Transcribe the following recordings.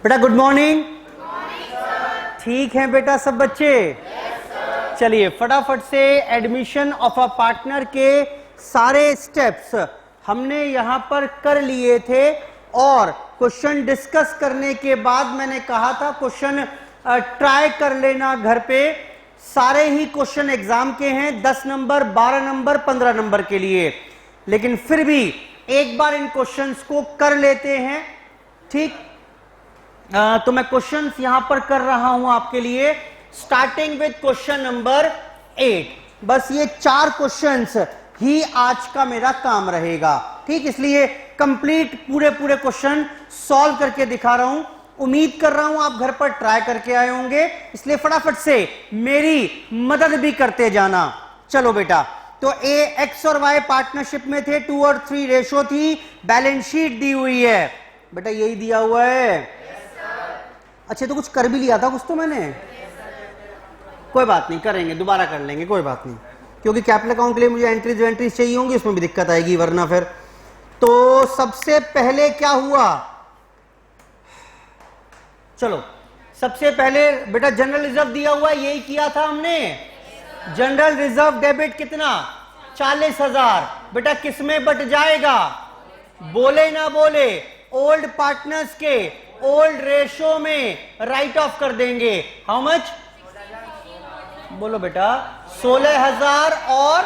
बेटा good morning. ठीक है बेटा सब बच्चे? चलिए फटाफट से एडमिशन ऑफ अ पार्टनर के सारे स्टेप्स हमने यहां पर कर लिए थे और क्वेश्चन डिस्कस करने के बाद मैंने कहा था क्वेश्चन ट्राई कर लेना घर पे। सारे ही क्वेश्चन एग्जाम के हैं, 10 नंबर 12 नंबर 15 नंबर के लिए, लेकिन फिर भी एक बार इन क्वेश्चंस को कर लेते हैं। ठीक, तो मैं क्वेश्चंस यहां पर कर रहा हूं आपके लिए, स्टार्टिंग विद क्वेश्चन नंबर 8। बस ये 4 क्वेश्चंस ही आज का मेरा काम रहेगा। ठीक, इसलिए कंप्लीट पूरे क्वेश्चन सॉल्व करके दिखा रहा हूं। उम्मीद कर रहा हूं आप घर पर ट्राई करके आए होंगे, इसलिए फटाफट से मेरी मदद भी करते जाना। चलो बेटा, तो ए एक्स और वाई पार्टनरशिप में थे, 2 और 3 रेशो थी, बैलेंस शीट दी हुई है। बेटा यही दिया हुआ है? अच्छा, तो कुछ कर भी लिया था कुछ तो मैंने? कोई बात नहीं, करेंगे, दोबारा कर लेंगे, कोई बात नहीं, क्योंकि कैपिटल अकाउंट के लिए मुझे एंट्रीज चाहिए होंगी, उसमें भी दिक्कत आएगी वरना फिर। तो सबसे पहले क्या हुआ, चलो सबसे पहले बेटा जनरल रिजर्व दिया हुआ है, यही किया था हमने। जनरल रिजर्व डेबिट कितना? 40,000। बेटा किस में बट जाएगा? बोले ना बोले, ओल्ड पार्टनर्स के ओल्ड रेशो में राइट ऑफ कर देंगे। How much? बोलो बेटा। 16,000 और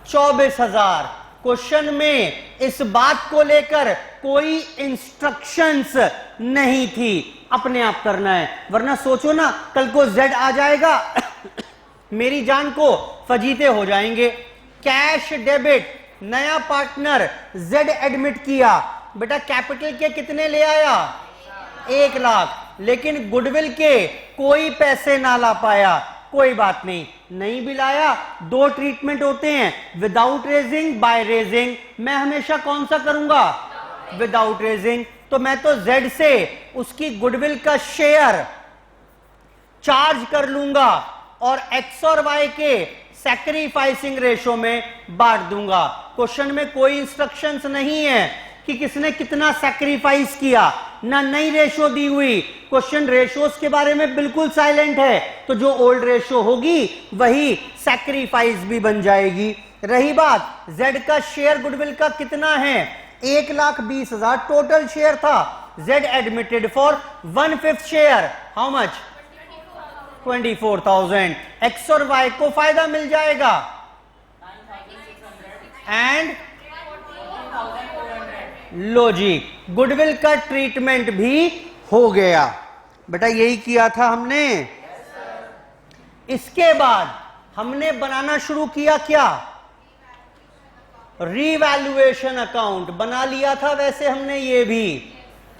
24,000। क्वेश्चन में इस बात को लेकर कोई इंस्ट्रक्शंस नहीं थी, अपने आप करना है, वरना सोचो ना कल को जेड आ जाएगा मेरी जान को फजीते हो जाएंगे। कैश डेबिट, नया पार्टनर जेड एडमिट किया, बेटा कैपिटल के कितने ले आया? 1 लाख, लेकिन गुडविल के कोई पैसे ना ला पाया। कोई बात नहीं, नहीं भी लाया, 2 ट्रीटमेंट होते हैं, विदाउट रेजिंग, बाय रेजिंग। मैं हमेशा कौन सा करूंगा? Without raising. तो मैं तो जेड से उसकी गुडविल का शेयर चार्ज कर लूंगा और एक्स और वाई के सैक्रिफाइसिंग रेशो में बांट दूंगा। क्वेश्चन में कोई इंस्ट्रक्शंस नहीं है कि किसने कितना सैक्रिफाइस किया, ना नई रेशो दी हुई। क्वेश्चन रेशोस के बारे में बिल्कुल साइलेंट है, तो जो ओल्ड रेशो होगी वही सैक्रिफाइस भी बन जाएगी। रही बात जेड का शेयर गुडविल का कितना है? 1,20,000 टोटल शेयर था। Z admitted for 1/5 share, how much? 24,000। X और वाई को फायदा मिल जाएगा एंड लॉजिक, गुडविल का ट्रीटमेंट भी हो गया। बेटा यही किया था हमने। इसके बाद हमने बनाना शुरू किया क्या? रीवैल्यूएशन अकाउंट बना लिया था वैसे हमने ये भी।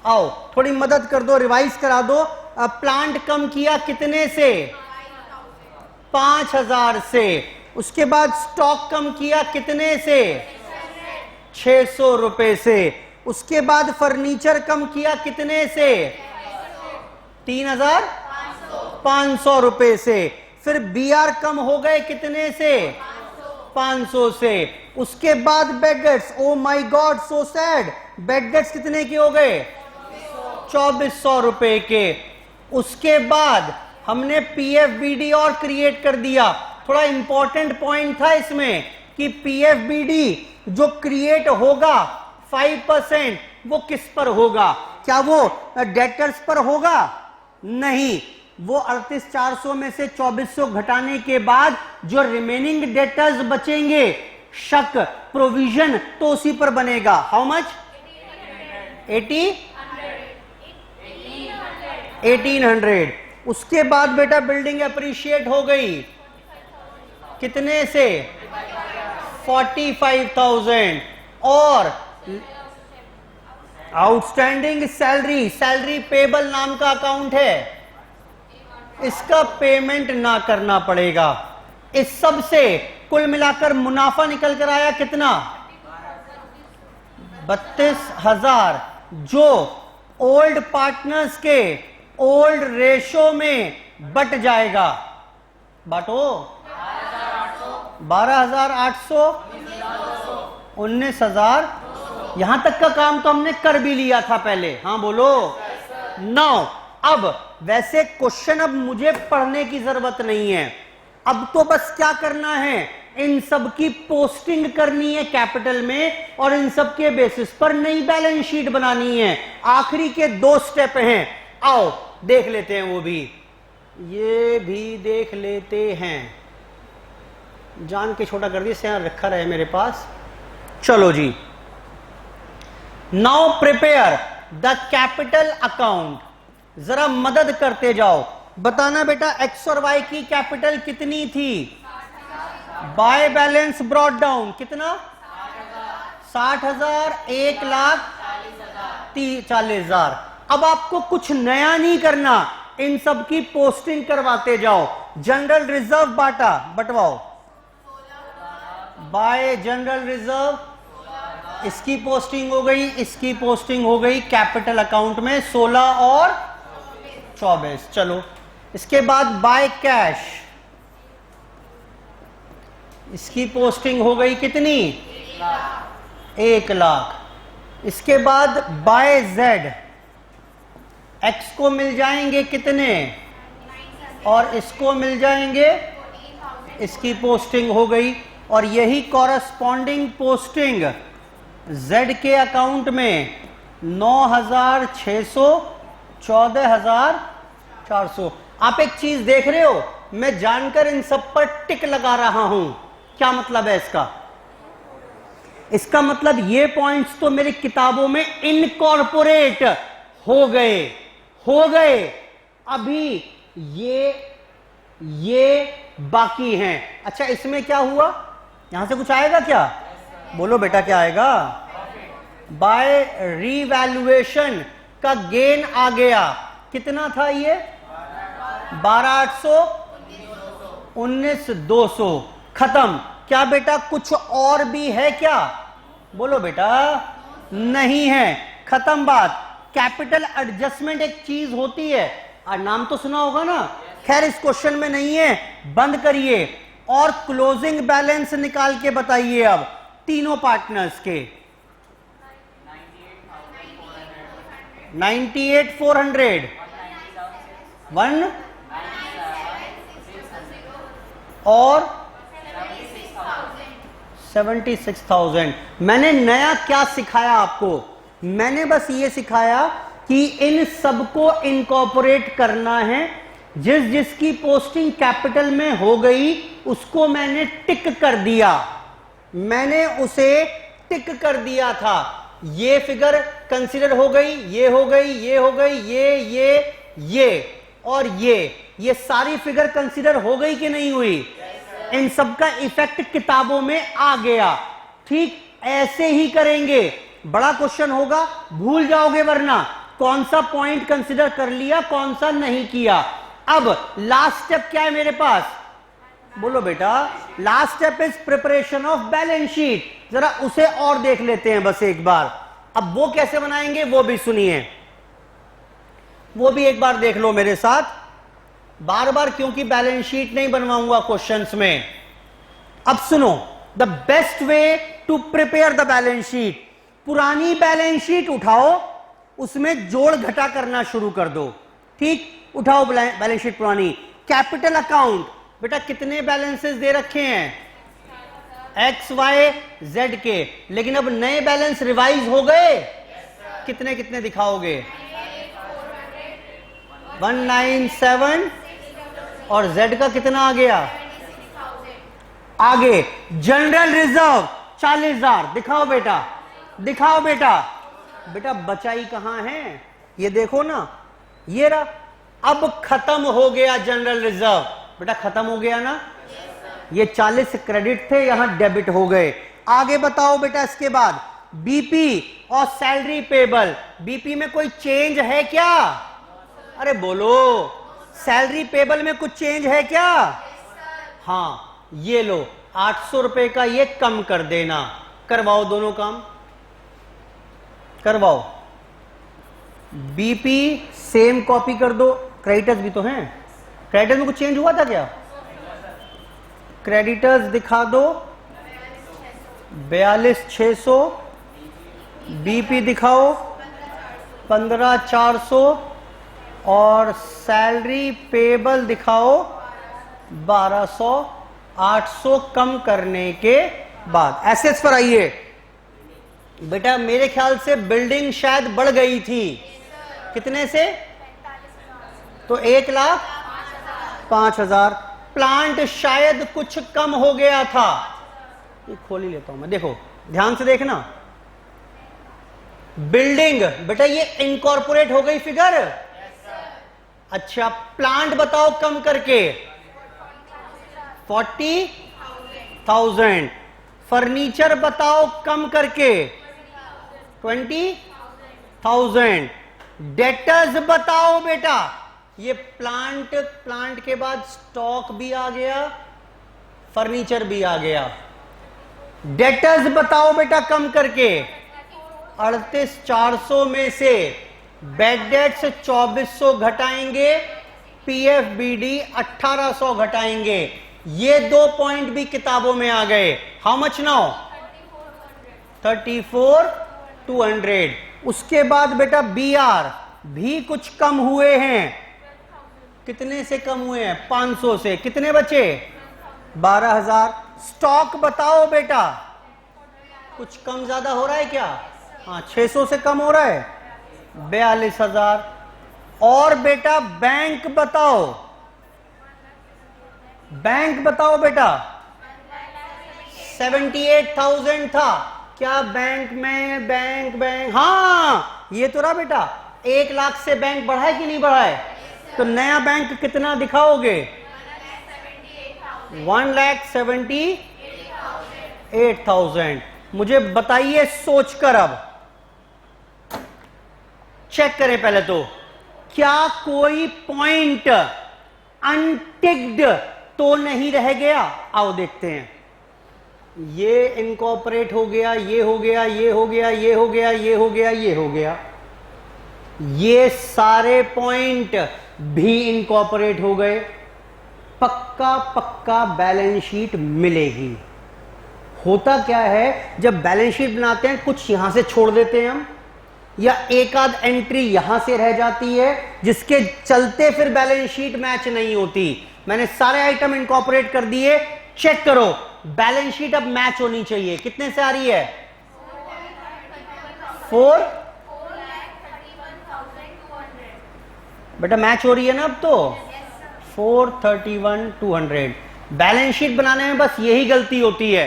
आओ थोड़ी मदद कर दो, रिवाइज करा दो। प्लांट कम किया कितने से? 5,000 से। उसके बाद स्टॉक कम किया कितने से? 600 रुपए से। उसके बाद फर्नीचर कम किया कितने से? 3,500 रुपए से। फिर बीआर कम हो गए कितने से? 500 से। उसके बाद bad debts, oh my God so sad, bad debts कितने के हो गए? 2,400 रुपए के। उसके बाद हमने पीएफबीडी और क्रिएट कर दिया। थोड़ा इंपॉर्टेंट पॉइंट था इसमें कि पीएफबीडी जो क्रिएट होगा 5%, वो किस पर होगा? क्या वो डेटर्स पर होगा? नहीं, वो 38,400 में से 2,400 घटाने के बाद जो रिमेनिंग डेटर्स बचेंगे, शक प्रोविजन, तो उसी पर बनेगा। How much? 1800। उसके बाद बेटा बिल्डिंग अप्रिशिएट हो गई कितने से? 45,000। और आउटस्टैंडिंग सैलरी, सैलरी पेबल नाम का अकाउंट है, इसका पेमेंट ना करना पड़ेगा। इस सब से कुल मिलाकर मुनाफा निकल कर आया कितना? 32,000, जो ओल्ड पार्टनर्स के ओल्ड रेशो में बट जाएगा। बांटो। 12,800, 19,000 यहां तक का काम तो हमने कर भी लिया था पहले, हाँ बोलो। नाउ अब वैसे क्वेश्चन अब मुझे पढ़ने की जरूरत नहीं है, अब तो बस क्या करना है, इन सब की पोस्टिंग करनी है कैपिटल में और इन सब के बेसिस पर नई बैलेंस शीट बनानी है। आखिरी के 2 स्टेप हैं, आओ देख लेते हैं, वो भी, ये भी देख लेते हैं। जान के छोटा कर दिया, से रखा रहे मेरे पास। चलो ji, now prepare the capital account. जरा मदद करते जाओ, बताना बेटा एक्स और वाई की कैपिटल कितनी थी? बाय बैलेंस ब्रॉट डाउन कितना? 60,000, 1,40,000। अब आपको कुछ नया नहीं करना, इन सब की पोस्टिंग करवाते जाओ। जनरल रिजर्व बांटा, बंटवाओ बाय जनरल रिजर्व, इसकी पोस्टिंग हो गई, इसकी पोस्टिंग हो गई कैपिटल अकाउंट में 16 और 24। चलो इसके बाद बाय कैश, इसकी पोस्टिंग हो गई कितनी? 1,00,000। इसके बाद बाय जेड, एक्स को मिल जाएंगे कितने और इसको मिल जाएंगे, इसकी पोस्टिंग हो गई। और यही कॉरस्पॉन्डिंग पोस्टिंग जेड के अकाउंट में 9,600, 14,400। आप एक चीज देख रहे हो, मैं जानकर इन सब पर टिक लगा रहा हूं, क्या मतलब है इसका? इसका मतलब ये पॉइंट्स तो मेरी किताबों में इनकॉर्पोरेट हो गए, अभी ये बाकी हैं। अच्छा इसमें क्या हुआ, यहां से कुछ आएगा क्या? बोलो बेटा क्या आएगा? बाय रीवैल्यूएशन का गेन आ गया, कितना था ये? 12,800, 19,200। खत्म। क्या बेटा कुछ और भी है क्या? बोलो बेटा नहीं है, खत्म बात। कैपिटल एडजस्टमेंट एक चीज होती है, और नाम तो सुना होगा ना, खैर इस क्वेश्चन में नहीं है, बंद करिए और क्लोजिंग बैलेंस निकाल के बताइए अब तीनों पार्टनर्स के। 98,400, 1 और 76,000। मैंने नया क्या सिखाया आपको? मैंने बस ये सिखाया कि इन सबको इनकॉर्पोरेट करना है। जिसकी पोस्टिंग कैपिटल में हो गई उसको मैंने टिक कर दिया, मैंने उसे टिक कर दिया था। ये फिगर कंसीडर हो गई, ये हो गई, ये हो गई, ये और ये सारी फिगर कंसीडर हो गई कि नहीं हुई? इन सब का इफेक्ट किताबों में आ गया। ठीक ऐसे ही करेंगे। बड़ा क्वेश्चन होगा, भूल जाओगे वरना कौन सा पॉइंट कंसीडर कर लिया, कौन सा नहीं किया। अब लास्ट स्टेप क्या है मेरे पास? बोलो बेटा, last step is preparation of balance sheet. जरा उसे और देख लेते हैं बस एक बार। अब वो कैसे बनाएंगे वो भी सुनिए, वो भी एक बार देख लो मेरे साथ। बार बार क्योंकि बैलेंस शीट नहीं बनवाऊंगा क्वेश्चंस में। अब सुनो, the best way to prepare the balance sheet, पुरानी बैलेंस शीट उठाओ, उसमें जोड़ घटा करना शुरू कर दो। ठीक, उठाओ बैलेंस शीट पुरानी। कैपिटल अकाउंट, बेटा कितने बैलेंसेस दे रखे हैं? एक्स, वाई, जेड के। लेकिन अब नए बैलेंस रिवाइज हो गए, कितने कितने दिखाओगे? 197 और जेड का कितना आ गया? आगे जनरल रिजर्व 40,000। दिखाओ बेटा, दिखाओ बेटा। बेटा बचाई कहां है? ये देखो ना, ये रहा। अब खत्म हो गया जनरल रिजर्व। बेटा खत्म हो गया ना, ये 40 क्रेडिट थे, यहां डेबिट हो गए। आगे बताओ बेटा, इसके बाद बीपी और सैलरी पेबल। बीपी में कोई चेंज है क्या? अरे बोलो, सैलरी पेबल में कुछ चेंज है क्या? हाँ, ये लो 800 रुपए का ये कम कर देना। करवाओ, दोनों काम करवाओ। बीपी सेम कॉपी कर दो, क्रेडिटर्स भी तो हैं। क्रेडिटर्स में कुछ चेंज हुआ था क्या? क्रेडिटर्स दिखा दो 42,600 बीपी दिखाओ 15,400 और सैलरी पेबल दिखाओ 1200, 800 कम करने के बाद एसेट्स पर आइए। बेटा मेरे ख्याल से बिल्डिंग शायद बढ़ गई थी, कितने से? तो 1,05,000। प्लांट शायद कुछ कम हो गया था, ये खोल ही लेता हूं मैं, देखो ध्यान से देखना। बिल्डिंग बेटा ये इनकॉर्पोरेट हो गई फिगर। अच्छा प्लांट बताओ कम करके 40,000। फर्नीचर बताओ कम करके 20,000। डेटर्स बताओ बेटा, ये प्लांट के बाद स्टॉक भी आ गया, फर्नीचर भी आ गया। डेटर्स बताओ बेटा कम करके 38,400 में से बेड डेट्स 2,400 घटाएंगे, पीएफबीडी 1,800 घटाएंगे। ये 2 पॉइंट भी किताबों में आ गए। How much now? 34,200। उसके बाद बेटा बीआर भी कुछ कम हुए हैं, कितने से कम हुए हैं? 500 से। कितने बचे? 12,000। स्टॉक बताओ बेटा, कुछ कम ज्यादा हो रहा है क्या? हाँ 600 से कम हो रहा है, 42,000। और बेटा बैंक बताओ, बैंक बताओ बेटा 78,000 था क्या बैंक में? बैंक हाँ ये तो रहा बेटा, 1 लाख से बैंक बढ़ा है कि नहीं बढ़ा है? तो नया बैंक कितना दिखाओगे? 1,78,000। मुझे बताइए सोचकर, अब चेक करें पहले तो, क्या कोई पॉइंट अनटिक्ड तो नहीं रह गया? आओ देखते हैं। ये इनकॉर्पोरेट हो गया, ये हो गया, ये हो गया, ये हो गया, ये हो गया, ये हो गया। ये सारे पॉइंट भी इनकॉर्पोरेट हो गए। पक्का पक्का बैलेंस शीट मिलेगी। होता क्या है, जब बैलेंस शीट बनाते हैं कुछ यहां से छोड़ देते हैं हम, या एक आध एंट्री यहां से रह जाती है, जिसके चलते फिर बैलेंस शीट मैच नहीं होती। मैंने सारे आइटम इनकॉर्पोरेट कर दिए। चेक करो, बैलेंस शीट अब मैच होनी चाहिए। कितने से आ रही है? 4 बेटा मैच हो रही है ना अब तो? 431,200। बैलेंस शीट बनाने में बस यही गलती होती है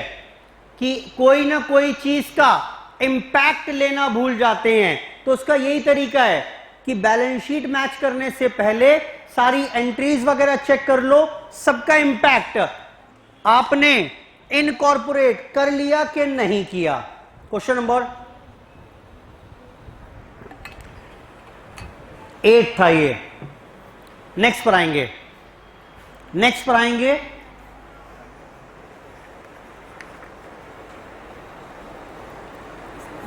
कि कोई ना कोई चीज का इंपैक्ट लेना भूल जाते हैं। तो उसका यही तरीका है कि बैलेंस शीट मैच करने से पहले सारी एंट्रीज वगैरह चेक कर लो, सबका इंपैक्ट आपने इनकॉर्पोरेट कर लिया कि नहीं किया। क्वेश्चन नंबर 8 था ये। नेक्स्ट पर आएंगे, नेक्स्ट पर आएंगे।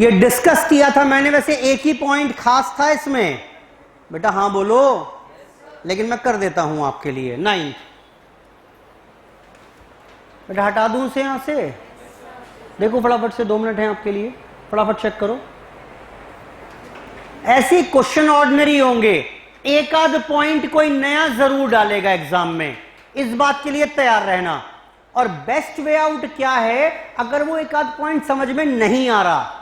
ये डिस्कस किया था मैंने, वैसे एक ही पॉइंट खास था इसमें बेटा। हाँ बोलो, लेकिन मैं कर देता हूं आपके लिए। 9 बेटा हटा दूं से यहां से, देखो फटाफट से, 2 मिनट हैं आपके लिए, फटाफट चेक करो। ऐसे क्वेश्चन ऑर्डिनरी होंगे, एक आध पॉइंट कोई नया जरूर डालेगा एग्जाम में, इस बात के लिए तैयार रहना। और बेस्ट वे आउट क्या है, अगर वो एक आध पॉइंट समझ में नहीं आ रहा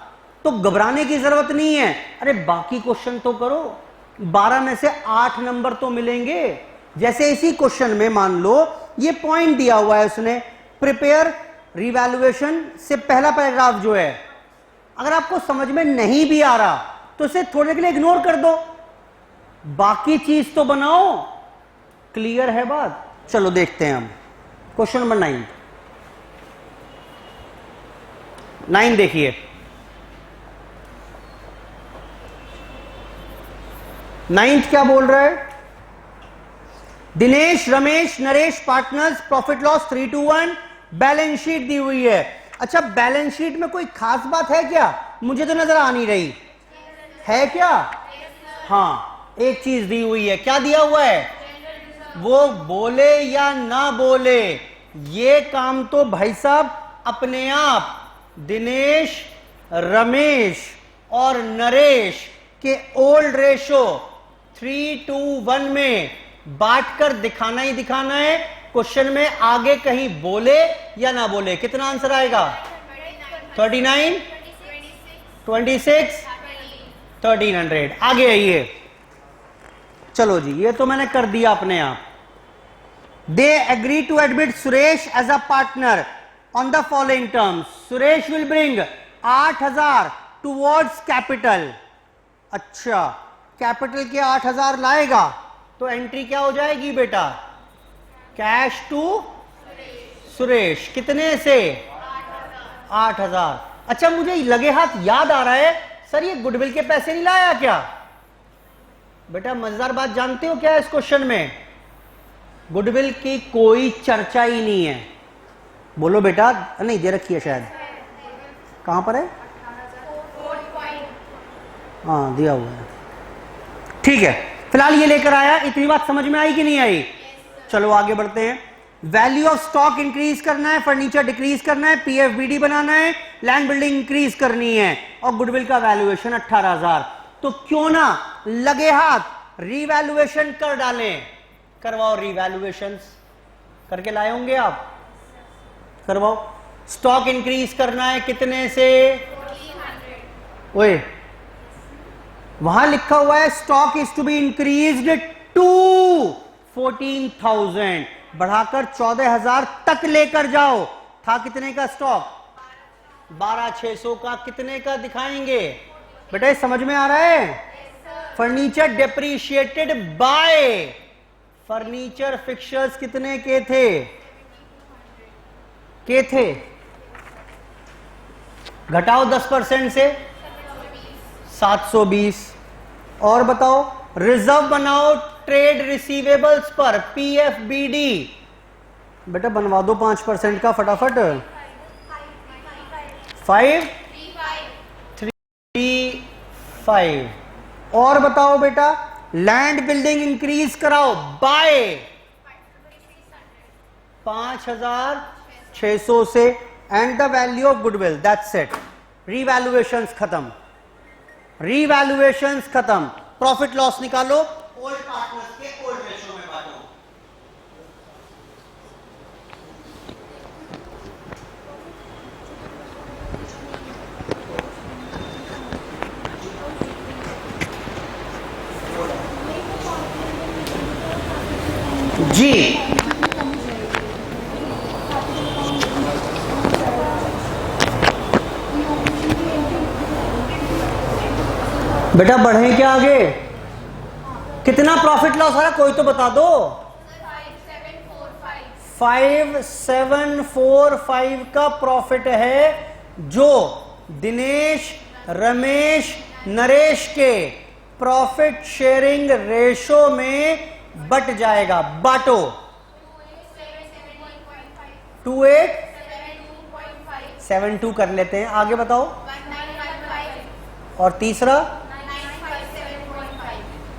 तो घबराने की जरूरत नहीं है। अरे बाकी क्वेश्चन तो करो, 12 में से 8 नंबर तो मिलेंगे। जैसे इसी क्वेश्चन में मान लो ये पॉइंट दिया हुआ है उसने, प्रिपेयर रिवैल्यूएशन से पहला पैराग्राफ जो है, अगर आपको समझ में नहीं भी आ रहा तो इसे थोड़े के लिए इग्नोर कर दो, बाकी चीज तो बनाओ। क्लियर है बात? चलो देखते हैं हम क्वेश्चन नंबर 9 देखिए। 9 क्या बोल रहा है? Dinesh, Ramesh, Naresh partners, profit loss 3:1, balance sheet दी हुई है। अच्छा बैलेंस शीट में कोई खास बात है क्या? मुझे तो नजर आ नहीं रही है क्या? हाँ एक चीज दी हुई है। क्या दिया हुआ है? वो बोले या ना बोले, ये काम तो भाई साहब अपने आप दिनेश, रमेश और नरेश के ओल्ड रेशो 3:1 में बांटकर दिखाना ही दिखाना है। क्वेश्चन में आगे कहीं बोले या ना बोले, कितना आंसर आएगा? 39, 26, 1300। आगे आइए, चलो जी, ये तो मैंने कर दिया अपने आप। They agree to admit Suresh as a partner on the following terms. Suresh will bring 8000 towards capital. अच्छा, कैपिटल के 8000 लाएगा तो एंट्री क्या हो जाएगी बेटा? Cash to Suresh. कितने से? 8000। अच्छा, मुझे लगे हाथ याद आ रहा है, सर ये गुडविल के पैसे नहीं लाया क्या? बेटा मजेदार बात जानते हो क्या है इस क्वेश्चन में? गुडविल की कोई चर्चा ही नहीं है। बोलो बेटा। नहीं दे रखी है शायद, कहां पर है? हाँ दिया हुआ है, ठीक है। फिलहाल ये लेकर आया। इतनी बात समझ में आई कि नहीं आई? चलो आगे बढ़ते हैं। वैल्यू ऑफ स्टॉक इंक्रीज करना है, फर्नीचर डिक्रीज करना है, पीएफबीडी बनाना है, लैंड बिल्डिंग इंक्रीज करनी है और गुडविल का वैल्यूएशन 18,000। तो क्यों ना लगे हाथ रीवैल्यूएशन कर डालें। करवाओ रीवैल्यूएशन, करके लाए होंगे आप, करवाओ। स्टॉक इंक्रीज करना है कितने से? ओए वहां लिखा हुआ है stock is to be increased to 14,000, बढ़ाकर 14,000 तक लेकर जाओ। था कितने का स्टॉक? 12,600 का। कितने का दिखाएंगे बेटा? समझ में आ रहा है? फर्नीचर डेप्रीशिएटेड बाय, फर्नीचर फिक्चर्स कितने के थे? घटाओ 10% से 720। और बताओ, रिजर्व बनाओ ट्रेड रिसीवेबल्स पर, पीएफबीडी। बेटा बनवा दो 5% का फटाफट। 535। और बताओ बेटा, लैंड बिल्डिंग इंक्रीज कराओ बाय 5,600 से, and the value of goodwill, that's it. Revaluations खत्म, रीवैल्यूएशंस खत्म। प्रॉफिट लॉस निकालो, ओल्ड पार्टनर्स के ओल्ड रेशो में बांटो। जी बेटा बढ़े क्या आगे? कितना प्रॉफिट लॉस आ रहा कोई तो बता दो। 5745 का प्रॉफिट है, जो दिनेश, रमेश, नरेश के प्रॉफिट शेयरिंग रेशो में बट जाएगा। बांटो 2872 कर लेते हैं। आगे बताओ। और तीसरा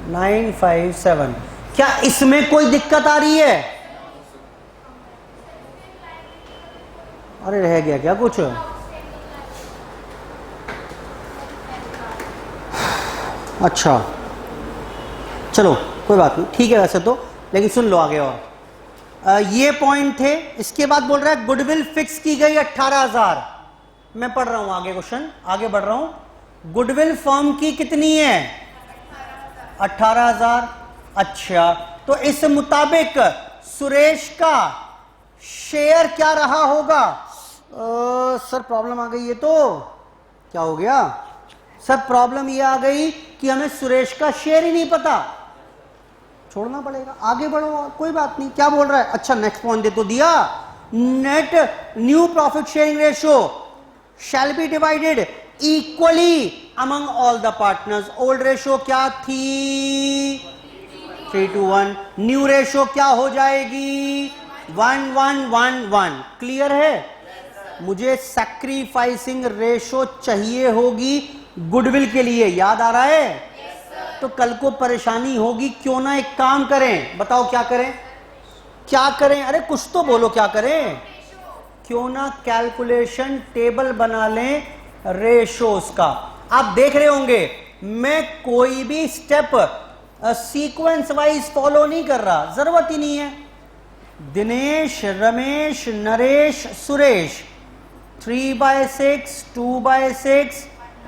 957। क्या इसमें कोई दिक्कत आ रही है? अरे रह गया क्या कुछ? अच्छा चलो कोई बात नहीं, ठीक है वैसे तो, लेकिन सुन लो आगे। और ये पॉइंट थे। इसके बाद बोल रहा है गुडविल फिक्स की गई 18,000। मैं पढ़ रहा हूं आगे क्वेश्चन, आगे बढ़ रहा हूं। गुडविल फर्म की कितनी है? 18,000। अच्छा, तो इस मुताबिक सुरेश का शेयर क्या रहा होगा? सर प्रॉब्लम आ गई। ये तो क्या हो गया सर? प्रॉब्लम ये आ गई कि हमें सुरेश का शेयर ही नहीं पता, छोड़ना पड़ेगा। आगे बढ़ो, कोई बात नहीं। क्या बोल रहा है? अच्छा नेक्स्ट पॉइंट दे तो दिया। Net new profit sharing ratio shall be divided equally among all the partners. Old ratio क्या थी? 3:1। न्यू रेशो क्या हो जाएगी? 1:1:1:1। क्लियर है? मुझे सैक्रिफाइसिंग रेशो चाहिए होगी गुडविल के लिए, याद आ रहा है? तो कल को परेशानी होगी। क्यों ना एक काम करें, बताओ क्या करें? क्या करें? अरे कुछ तो बोलो, क्या करें? क्यों ना कैलकुलेशन टेबल बना लें रेशोस का। आप देख रहे होंगे मैं कोई भी स्टेप सीक्वेंस वाइज फॉलो नहीं कर रहा, जरूरत ही नहीं है। दिनेश, रमेश, नरेश, सुरेश 3/6, 2/6,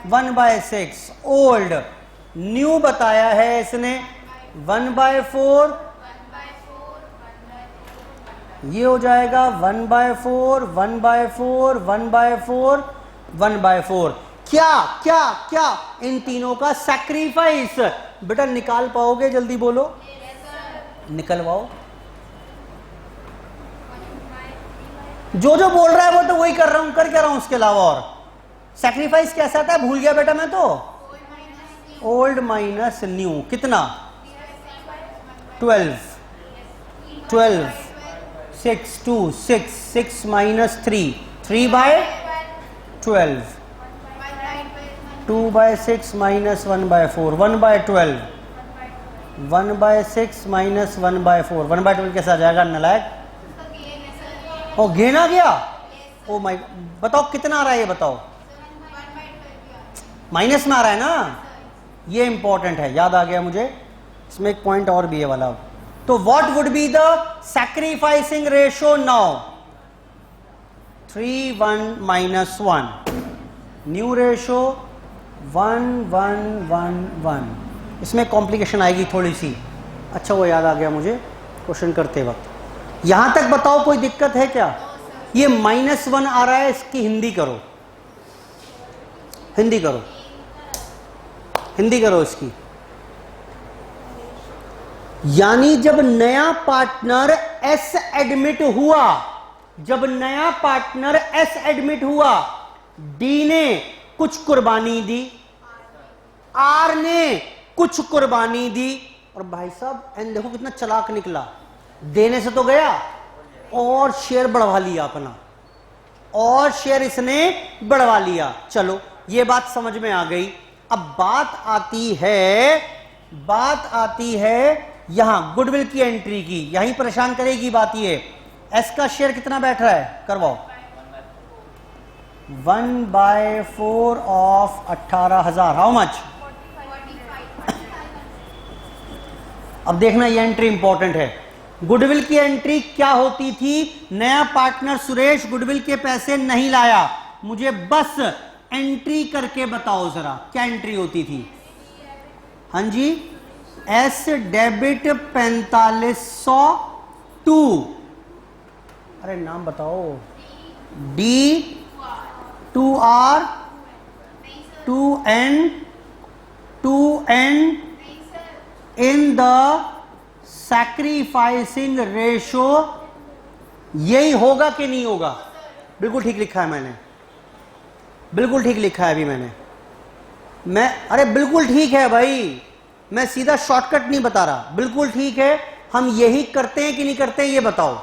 1/6। ओल्ड, न्यू बताया है इसने 1/4, ये हो जाएगा 1/4, 1/4, 1/4, 1/4। क्या क्या क्या इन तीनों का सैक्रिफाइस बेटा निकाल पाओगे? जल्दी बोलो, निकलवाओ। जो जो बोल रहा है वो तो वही कर रहा हूं, कर क्या रहा हूं उसके अलावा। और सैक्रिफाइस कैसा आता है भूल गया बेटा मैं तो। ओल्ड माइनस न्यू कितना? 12, 12, 6, 2, 6, 6 minus 3, 3/12, 2/6 minus 1/4, 1/12, 1/6 minus 1/4, 1/12 कैसा आ जाएगा नलायक? ओ गेन आ गया। ओ माय, बताओ कितना आ रहा है ये बताओ। माइनस में आ रहा है ना, ये इंपॉर्टेंट है, याद आ गया मुझे। इसमें एक पॉइंट और भी है वाला। तो what would be the sacrificing ratio now? 3, 1 minus 1। New ratio 1, 1, 1, 1। इसमें कॉम्प्लिकेशन आएगी थोड़ी सी। अच्छा वो याद आ गया मुझे क्वेश्चन करते वक्त। यहां तक बताओ कोई दिक्कत है क्या? ये -1 आ रहा है, इसकी हिंदी करो, हिंदी करो, हिंदी करो इसकी। यानी जब नया पार्टनर एस एडमिट हुआ, जब नया पार्टनर एस एडमिट हुआ, डी ने कुछ कुर्बानी दी, आर ने कुछ कुर्बानी दी, और भाई साहब एन देखो कितना चालाक निकला, देने से तो गया और शेयर बढ़वा लिया अपना, और शेयर इसने बढ़वा लिया। चलो ये बात समझ में आ गई। अब बात आती है यहां गुडविल की एंट्री की। यहीं परेशान करेगी बात ये। एस का शेयर कितना बैठ रहा है करवाओ? 1/4 ऑफ 18,000। How much? अब देखना ये एंट्री इंपॉर्टेंट है। गुडविल की एंट्री क्या होती थी? नया पार्टनर सुरेश गुडविल के पैसे नहीं लाया, मुझे बस एंट्री करके बताओ जरा क्या एंट्री होती थी। हाँ जी, एस डेबिट 4500 टू, अरे नाम बताओ, D 2R 2N 2N in the sacrificing ratio. यही होगा कि नहीं होगा? बिल्कुल ठीक लिखा है मैंने, बिल्कुल ठीक लिखा है अभी मैं अरे बिल्कुल ठीक है भाई, मैं सीधा शॉर्टकट नहीं बता रहा, बिल्कुल ठीक है। हम यही करते हैं कि नहीं करते हैं ये बताओ?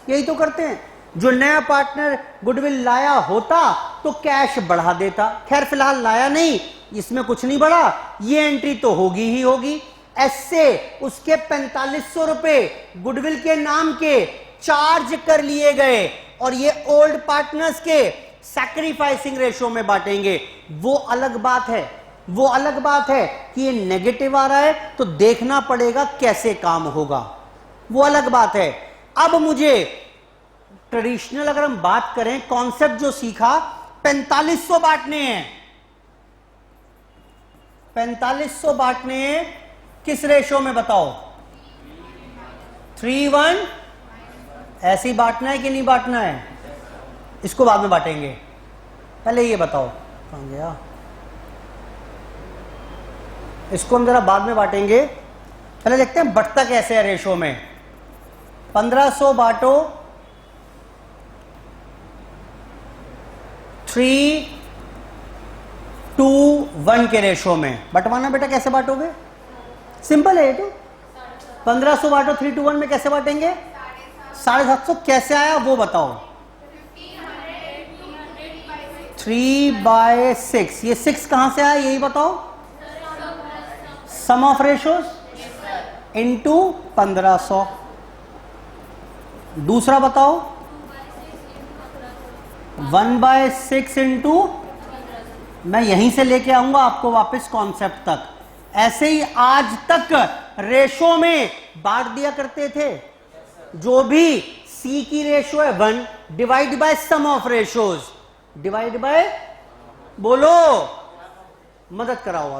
यही तो करते हैं। जो नया पार्टनर गुडविल लाया होता तो कैश बढ़ा देता, खैर फिलहाल लाया नहीं, इसमें कुछ नहीं बढ़ा, ये एंट्री तो होगी ही होगी। ऐसे उसके 4500 रुपए गुडविल के नाम के चार्ज कर लिए गए और ये ओल्ड पार्टनर्स के सैक्रिफाइसिंग रेशो में बांटेंगे। वो अलग बात है, वो अलग बात है कि ये नेगेटिव आ रहा है तो देखना पड़ेगा कैसे काम होगा, वो अलग बात है। अब मुझे ट्रेडिशनल अगर हम बात करें, कॉन्सेप्ट जो सीखा, 4500 बांटने हैं, 4500 बांटने हैं किस रेशो में बताओ? 3:1। ऐसे ही बांटना है कि नहीं बांटना है? इसको बाद में बांटेंगे, पहले ये बताओ कहां गया, इसको हम जरा बाद में बांटेंगे, पहले देखते हैं बढ़ता कैसे है रेशो में। 1500 बांटो 3:1 के रेशो में। बंटवाना बेटा कैसे बांटोगे? सिंपल है ये तो। 1500 बांटो 3:1 में, कैसे बांटेंगे? 750 कैसे आया वो बताओ? 3/6। ये 6 कहां से आया यही बताओ? सम ऑफ रेशोज इनटू 1500। दूसरा बताओ 1/6 इंटू मैं यहीं से लेके आऊंगा आपको वापस कॉन्सेप्ट तक। ऐसे ही आज तक रेशो में बांट दिया करते थे। जो भी सी की रेशो है 1 divide by sum of ratios, divide by, बोलो, मदद कराओ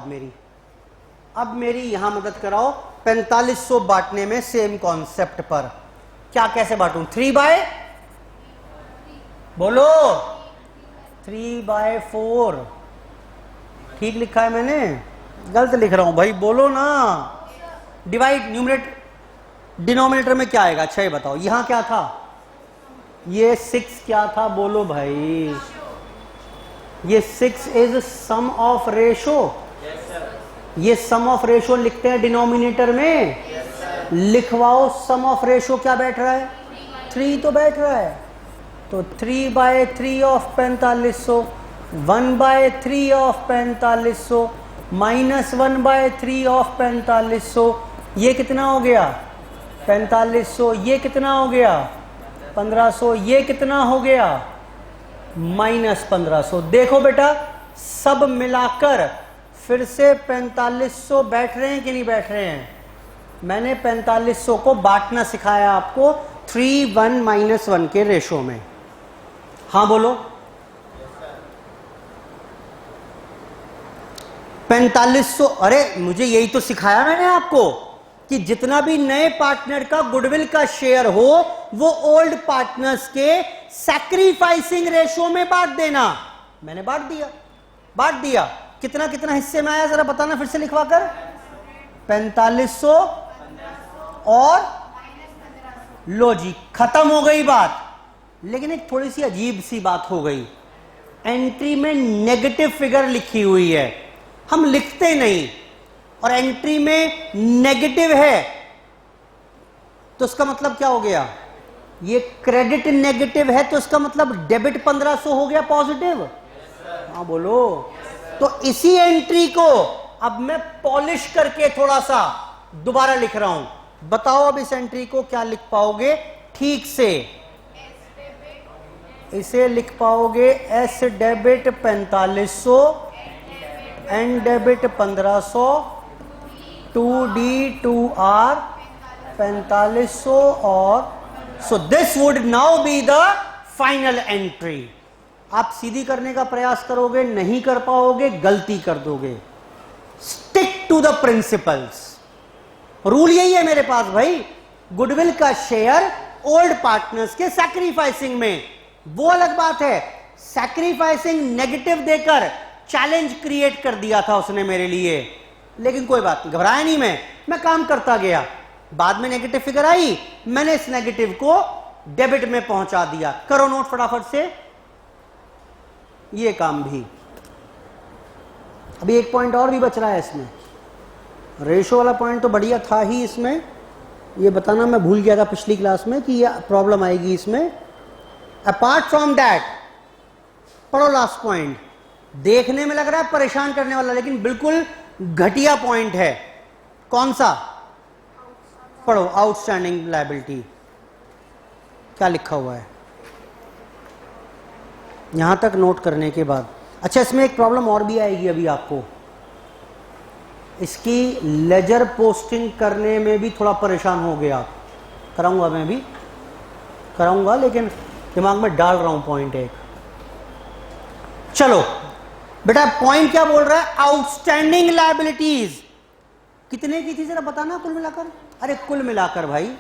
अब मेरी यहां मदद कराओ 4500 बांटने में सेम कॉन्सेप्ट पर। क्या कैसे बांटूं? 3 बाय, बोलो 3/4। ठीक लिखा है मैंने? गलत लिख रहा हूं भाई, बोलो ना। डिवाइड, न्यूमरेटर, डिनोमिनेटर में क्या आएगा? 6 बताओ। यहां क्या था? ये 6 क्या था? बोलो भाई। ये 6 इज सम ऑफ रेशो। ये सम ऑफ रेशो लिखते हैं डिनोमिनेटर में। लिखवाओ सम ऑफ रेशो क्या बैठ रहा है? 3 तो बैठ रहा है। तो 3/3 ऑफ 4500, 1/3 ऑफ 4500 माइनस 1/3 ऑफ 4500, ये कितना हो गया? 4500। ये कितना हो गया? 1500। ये कितना हो गया? माइनस 1500। देखो बेटा, सब मिलाकर फिर से 4500 बैठ रहे हैं कि नहीं बैठ रहे हैं? मैंने 4500 को बांटना सिखाया आपको 3 1 -1 के रेशो में। हाँ बोलो। 4500, अरे मुझे यही तो सिखाया मैंने आपको कि जितना भी नए पार्टनर का गुडविल का शेयर हो वो ओल्ड पार्टनर्स के सैक्रिफाइसिंग रेशो में बांट देना। मैंने बांट दिया। कितना कितना हिस्से में आया जरा बताना फिर से लिखवा कर। 4500 और लो जी, खत्म हो गई बात। लेकिन एक थोड़ी सी अजीब सी बात हो गई। एंट्री में नेगेटिव फिगर लिखी हुई है, हम लिखते नहीं, और एंट्री में नेगेटिव है तो इसका मतलब क्या हो गया? ये क्रेडिट नेगेटिव है तो इसका मतलब डेबिट 1500 हो गया पॉजिटिव। हाँ बोलो। तो इसी एंट्री को अब मैं पॉलिश करके थोड़ा सा दोबारा लिख रहा हूं। बताओ अब इस एंट्री को क्या लिख पाओगे ठीक से? इसे लिख पाओगे S debit 4500, N debit 1500, 2D 2R 4500 और so this would now be the final entry. आप सीधी करने का प्रयास करोगे, नहीं कर पाओगे, गलती कर दोगे। Stick to the principles. Rule यही है मेरे पास भाई, गुडविल का शेयर ओल्ड पार्टनर्स के सैक्रिफाइसिंग में। वो अलग बात है, सैक्रिफाइसिंग नेगेटिव देकर चैलेंज क्रिएट कर दिया था उसने मेरे लिए, लेकिन कोई बात नहीं, घबराया नहीं मैं काम करता गया। बाद में नेगेटिव फिगर आई, मैंने इस नेगेटिव को डेबिट में पहुंचा दिया। करो नोट फटाफट से ये काम भी। अभी एक पॉइंट और भी बच रहा है इसमें। रेशो वाला पॉइंट तो बढ़िया था ही इसमें, ये बताना मैं भूल गया था पिछली क्लास में कि ये प्रॉब्लम आएगी इसमें। अपार्ट फ्रॉम दैट, पढ़ो लास्ट पॉइंट। देखने में लग रहा है परेशान करने वाला, लेकिन बिल्कुल घटिया पॉइंट है। कौन सा? पढ़ो, आउटस्टैंडिंग लायबिलिटी। क्या लिखा हुआ है यहां तक नोट करने के बाद? अच्छा, इसमें एक प्रॉब्लम और भी आएगी अभी आपको। इसकी लेजर पोस्टिंग करने में भी थोड़ा परेशान हो गया आप। कराऊंगा, मैं भी कराऊंगा, लेकिन दिमाग में डाल रहा हूं पॉइंट एक। चलो बेटा, पॉइंट क्या बोल रहा है? आउटस्टैंडिंग लायबिलिटीज कितने की थी जरा बताना कुल मिलाकर? अरे कुल मिलाकर भाई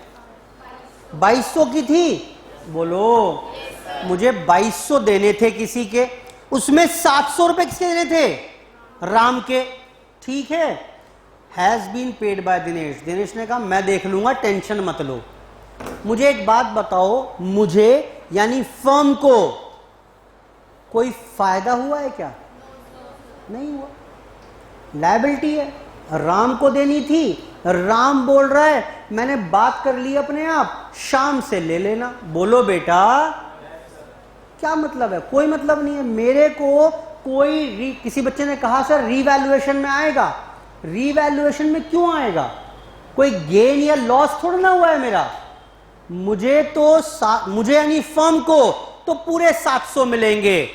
2200 की थी। बोलो। मुझे 2200 देने थे किसी के, उसमें 700 रुपए किसके देने थे? राम के। ठीक है, has been paid by Dinesh. Dinesh ने कहा मैं देख लूंगा, टेंशन मत लो। मुझे एक बात बताओ, मुझे यानी फर्म को कोई फायदा हुआ है क्या? नहीं हुआ। लायबिलिटी है, राम को देनी थी। राम बोल रहा है मैंने बात कर ली अपने आप, शाम से ले लेना। बोलो बेटा, क्या मतलब है? कोई मतलब नहीं है। मेरे को कोई किसी बच्चे ने कहा सर रीवैल्यूएशन में आएगा। रीवैल्यूएशन में क्यों आएगा? कोई गेन या लॉस थोड़ा ना हुआ है मेरा। मुझे यानी फर्म को तो पूरे 700 मिलेंगे,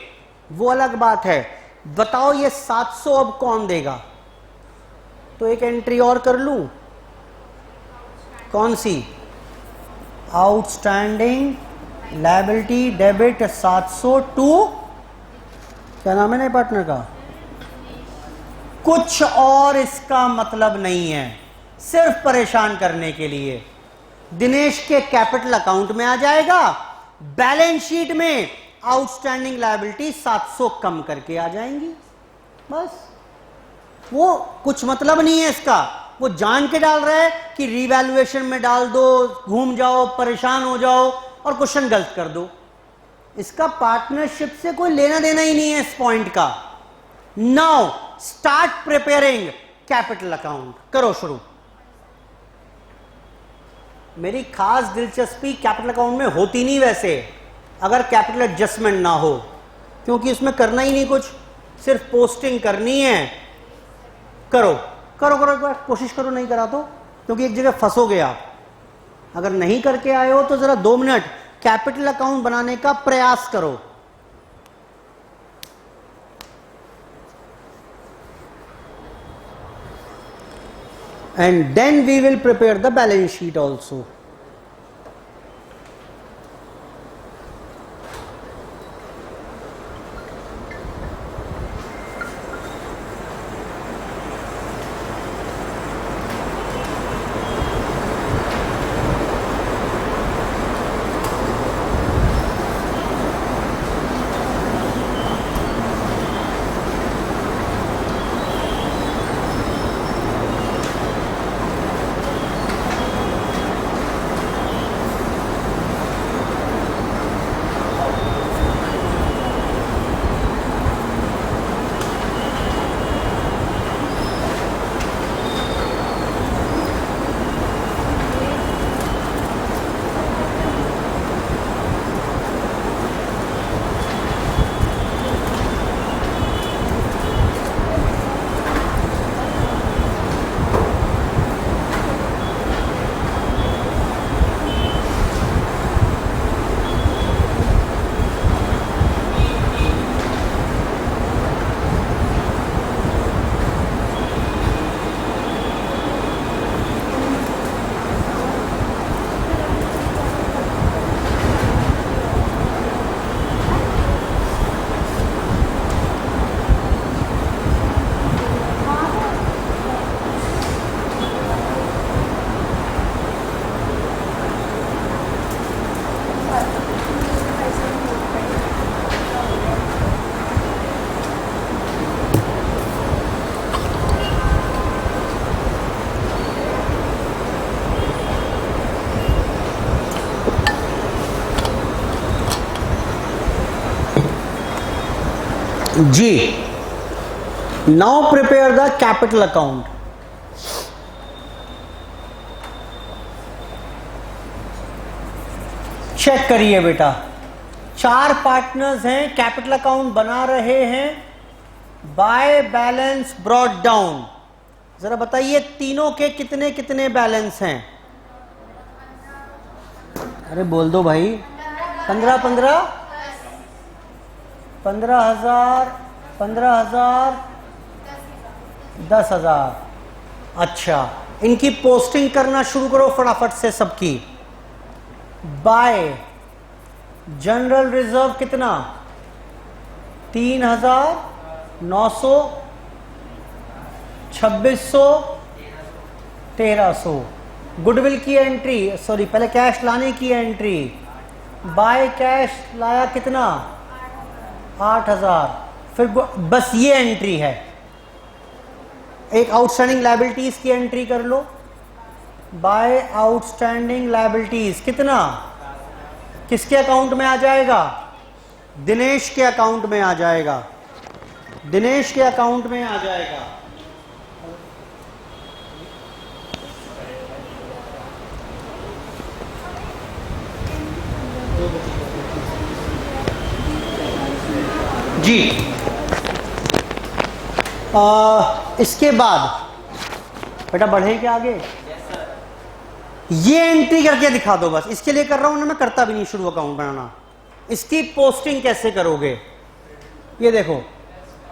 वो अलग बात है। बताओ ये 700 अब कौन देगा? तो एक एंट्री और कर लूं, कौन सी? आउटस्टैंडिंग लायबिलिटी डेबिट 700 टू, क्या नाम है नए पार्टनर का? कुछ और इसका मतलब नहीं है, सिर्फ परेशान करने के लिए। दिनेश के कैपिटल अकाउंट में आ जाएगा, बैलेंस शीट में आउटस्टैंडिंग लायबिलिटी 700 कम करके आ जाएंगी, बस। वो कुछ मतलब नहीं है इसका, वो जान के डाल रहा है कि रिवैल्यूएशन में डाल दो, घूम जाओ, परेशान हो जाओ और क्वेश्चन गलत कर दो। इसका पार्टनरशिप से कोई लेना देना ही नहीं है इस पॉइंट का। Now start preparing capital account, करो शुरू। मेरी खास दिलचस्पी कैपिटल अकाउंट में होती नहीं वैसे, अगर कैपिटल एडजस्टमेंट ना हो, क्योंकि इसमें करना ही नहीं कुछ, सिर्फ पोस्टिंग करनी है। करो करो करो, एक बार कोशिश करो, नहीं करा तो, क्योंकि एक जगह फंसोगे आप। अगर नहीं करके आए हो तो जरा 2 मिनट कैपिटल अकाउंट बनाने का प्रयास करो। And then we will prepare the balance sheet also. जी, now prepare the capital account. Check करिए बेटा, 4 पार्टनर्स हैं, कैपिटल अकाउंट बना रहे हैं, बाय बैलेंस ब्रॉट डाउन। जरा बताइए तीनों के कितने कितने बैलेंस हैं? अरे बोल दो भाई। 15,000, 10,000। अच्छा, इनकी पोस्टिंग करना शुरू करो फटाफट से सबकी। बाय जनरल रिजर्व कितना? 3,900, 2,600, 1,300। गुडविल की एंट्री, सॉरी पहले कैश लाने की एंट्री। बाय कैश लाया कितना? 8,000। फिर बस ये एंट्री है। एक आउटस्टैंडिंग लायबिलिटीज की एंट्री कर लो। बाय आउटस्टैंडिंग लायबिलिटीज कितना? किसके अकाउंट में आ जाएगा? दिनेश के अकाउंट में आ जाएगा, दिनेश के अकाउंट में आ जाएगा। जी, इसके बाद बेटा बढ़े क्या आगे? ये एंट्री करके दिखा दो बस, इसके लिए कर रहा हूं ना, मैं करता भी नहीं शुरू अकाउंट बनाना। इसकी पोस्टिंग कैसे करोगे? ये देखो,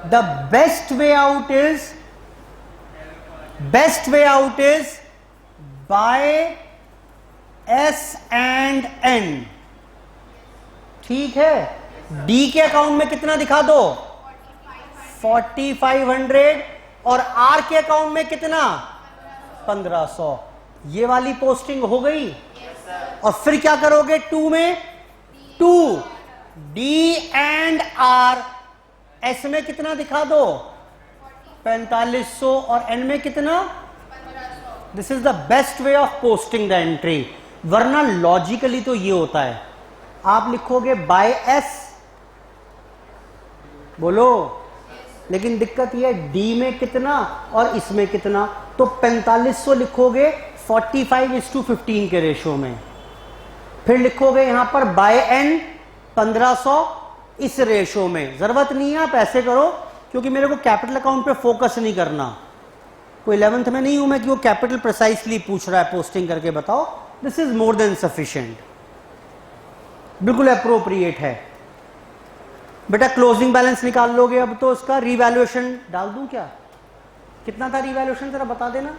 the best way out is by S and N. ठीक है, डी के अकाउंट में कितना दिखा दो 4500 और आर के अकाउंट में कितना 1500। ये वाली पोस्टिंग हो गई। और फिर क्या करोगे 2 में 2 डी एंड आर, एस में कितना दिखा दो 4500 और एन में कितना 1500। This is the best way of posting the entry. वरना लॉजिकली तो ये होता है, आप लिखोगे बाय एस, बोलो, लेकिन दिक्कत ये है डी में कितना और इसमें कितना, तो 4500 लिखोगे 45:15 के रेशो में। फिर लिखोगे यहां पर बाय एन 1500 इस रेशो में। जरूरत नहीं है, आप ऐसे करो, क्योंकि मेरे को कैपिटल अकाउंट पे फोकस नहीं करना। कोई 11th में नहीं हूं मैं कि वो कैपिटल प्रिसाइसली पूछ रहा है पोस्टिंग करके बताओ। This is more than sufficient, बिल्कुल अप्रोप्रिएट है। बेटा क्लोजिंग बैलेंस निकाल लोगे अब तो इसका रिवैल्यूएशन डाल दूं क्या? कितना था रिवैल्यूएशन जरा बता देना।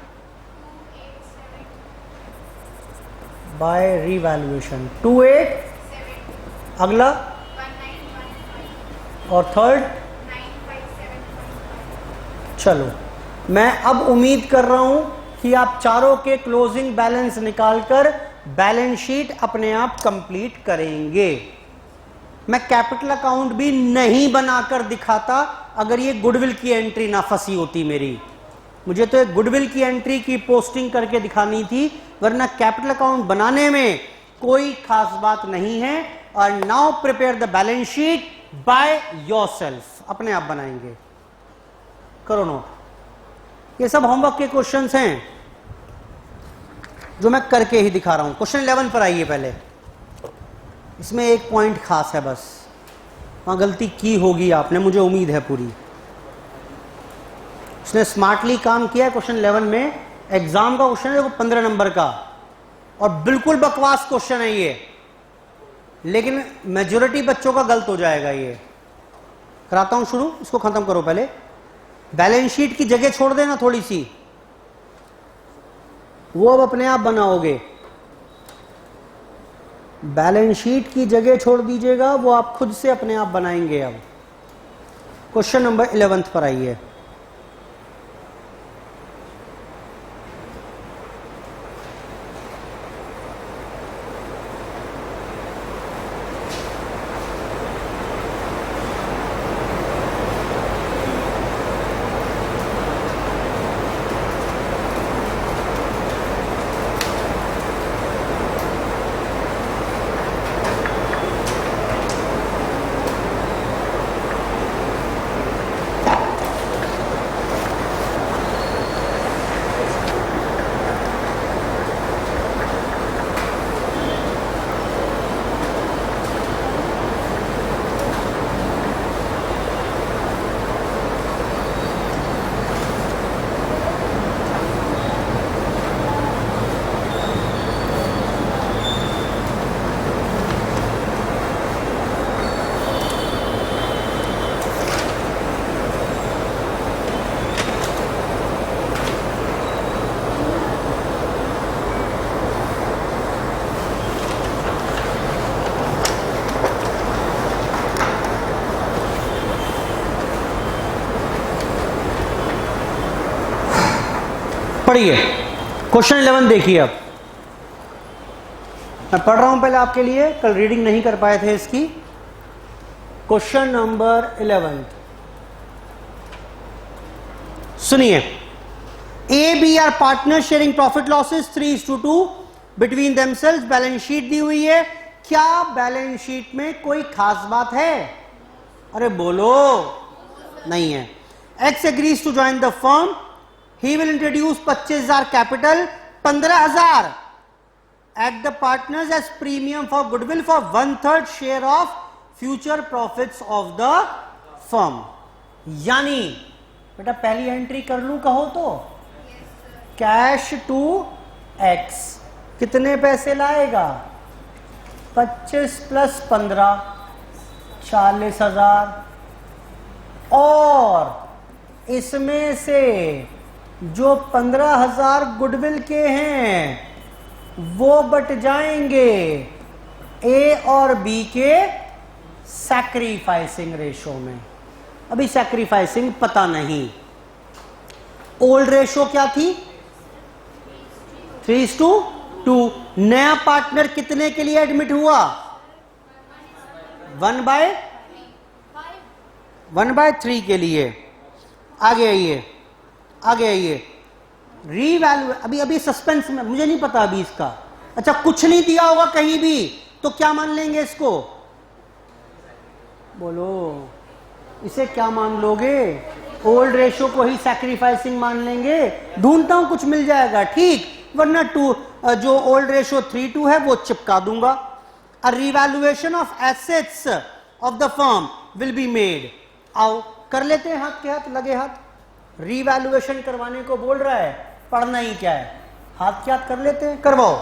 बाय रिवैल्यूएशन 28, अगला और थर्ड। चलो मैं अब उम्मीद कर रहा हूं कि आप चारों के क्लोजिंग बैलेंस निकालकर बैलेंस शीट अपने आप कंप्लीट करेंगे। मैं कैपिटल अकाउंट भी नहीं बनाकर दिखाता अगर ये गुडविल की एंट्री ना फंसी होती मेरी। मुझे तो एक गुडविल की एंट्री की पोस्टिंग करके दिखानी थी, वरना कैपिटल अकाउंट बनाने में कोई खास बात नहीं है। और now prepare the balance sheet by yourself, अपने आप बनाएंगे। करो नोट। ये सब होमवर्क के क्वेश्चंस हैं जो मैं करके ही दिखा रहा हूं। क्वेश्चन 11 पर आइए पहले। इसमें एक पॉइंट खास है, बस वहां गलती की होगी आपने, मुझे उम्मीद है पूरी। उसने स्मार्टली काम किया है। क्वेश्चन 11 में एग्जाम का क्वेश्चन है, देखो 15 नंबर का, और बिल्कुल बकवास क्वेश्चन है ये, लेकिन मेजॉरिटी बच्चों का गलत हो जाएगा ये। कराता हूं शुरू, इसको खत्म करो पहले। बैलेंस शीट की जगह छोड़ देना थोड़ी सी, वो अब अपने आप बनाओगे। बैलेंस शीट की जगह छोड़ दीजिएगा, वो आप खुद से अपने आप बनाएंगे। अब क्वेश्चन नंबर 11 पर आइए। पढ़िए क्वेश्चन 11 देखिए। अब मैं पढ़ रहा हूं पहले आपके लिए, कल रीडिंग नहीं कर पाए थे इसकी। क्वेश्चन नंबर 11 सुनिए। A B R partner sharing profit losses 3:2 between themselves. Balance sheet दी हुई है। क्या बैलेंस शीट में कोई खास बात है? अरे बोलो, नहीं है। X agrees to join the firm. He will introduce 25,000 capital, 15,000 at the partners as premium for goodwill for 1/3 share of future profits of the firm। यानी बेटा पहली एंट्री कर लूं कहो तो, कैश टू एक्स कितने पैसे लाएगा? 25 + 15 40,000। और इसमें से जो 15,000 गुडविल के हैं वो बट जाएंगे ए और बी के सैक्रिफाइसिंग रेशो में। अभी सैक्रिफाइसिंग पता नहीं। ओल्ड रेशो क्या थी? 3:2। नया पार्टनर कितने के लिए एडमिट हुआ? 1/3 के लिए। आगे आइए, आगे आइए। रीवैल्यू, अभी सस्पेंस में, मुझे नहीं पता अभी इसका। अच्छा, कुछ नहीं दिया होगा कहीं भी तो क्या मान लेंगे इसको? बोलो, इसे क्या मान लोगे? ओल्ड रेशो को ही सैक्रिफाइसिंग मान लेंगे। ढूंढता हूं, कुछ मिल जाएगा ठीक, वरना जो ओल्ड रेशो 3:2 है वो चिपका दूंगा। A revaluation of assets of the firm will be made. आओ कर लेते हैं, हाथ के हाथ लगे हाथ। रिवैल्यूएशन करवाने को बोल रहा है, पढ़ना ही क्या है, हाथ के हाथ कर लेते हैं, करवाओ।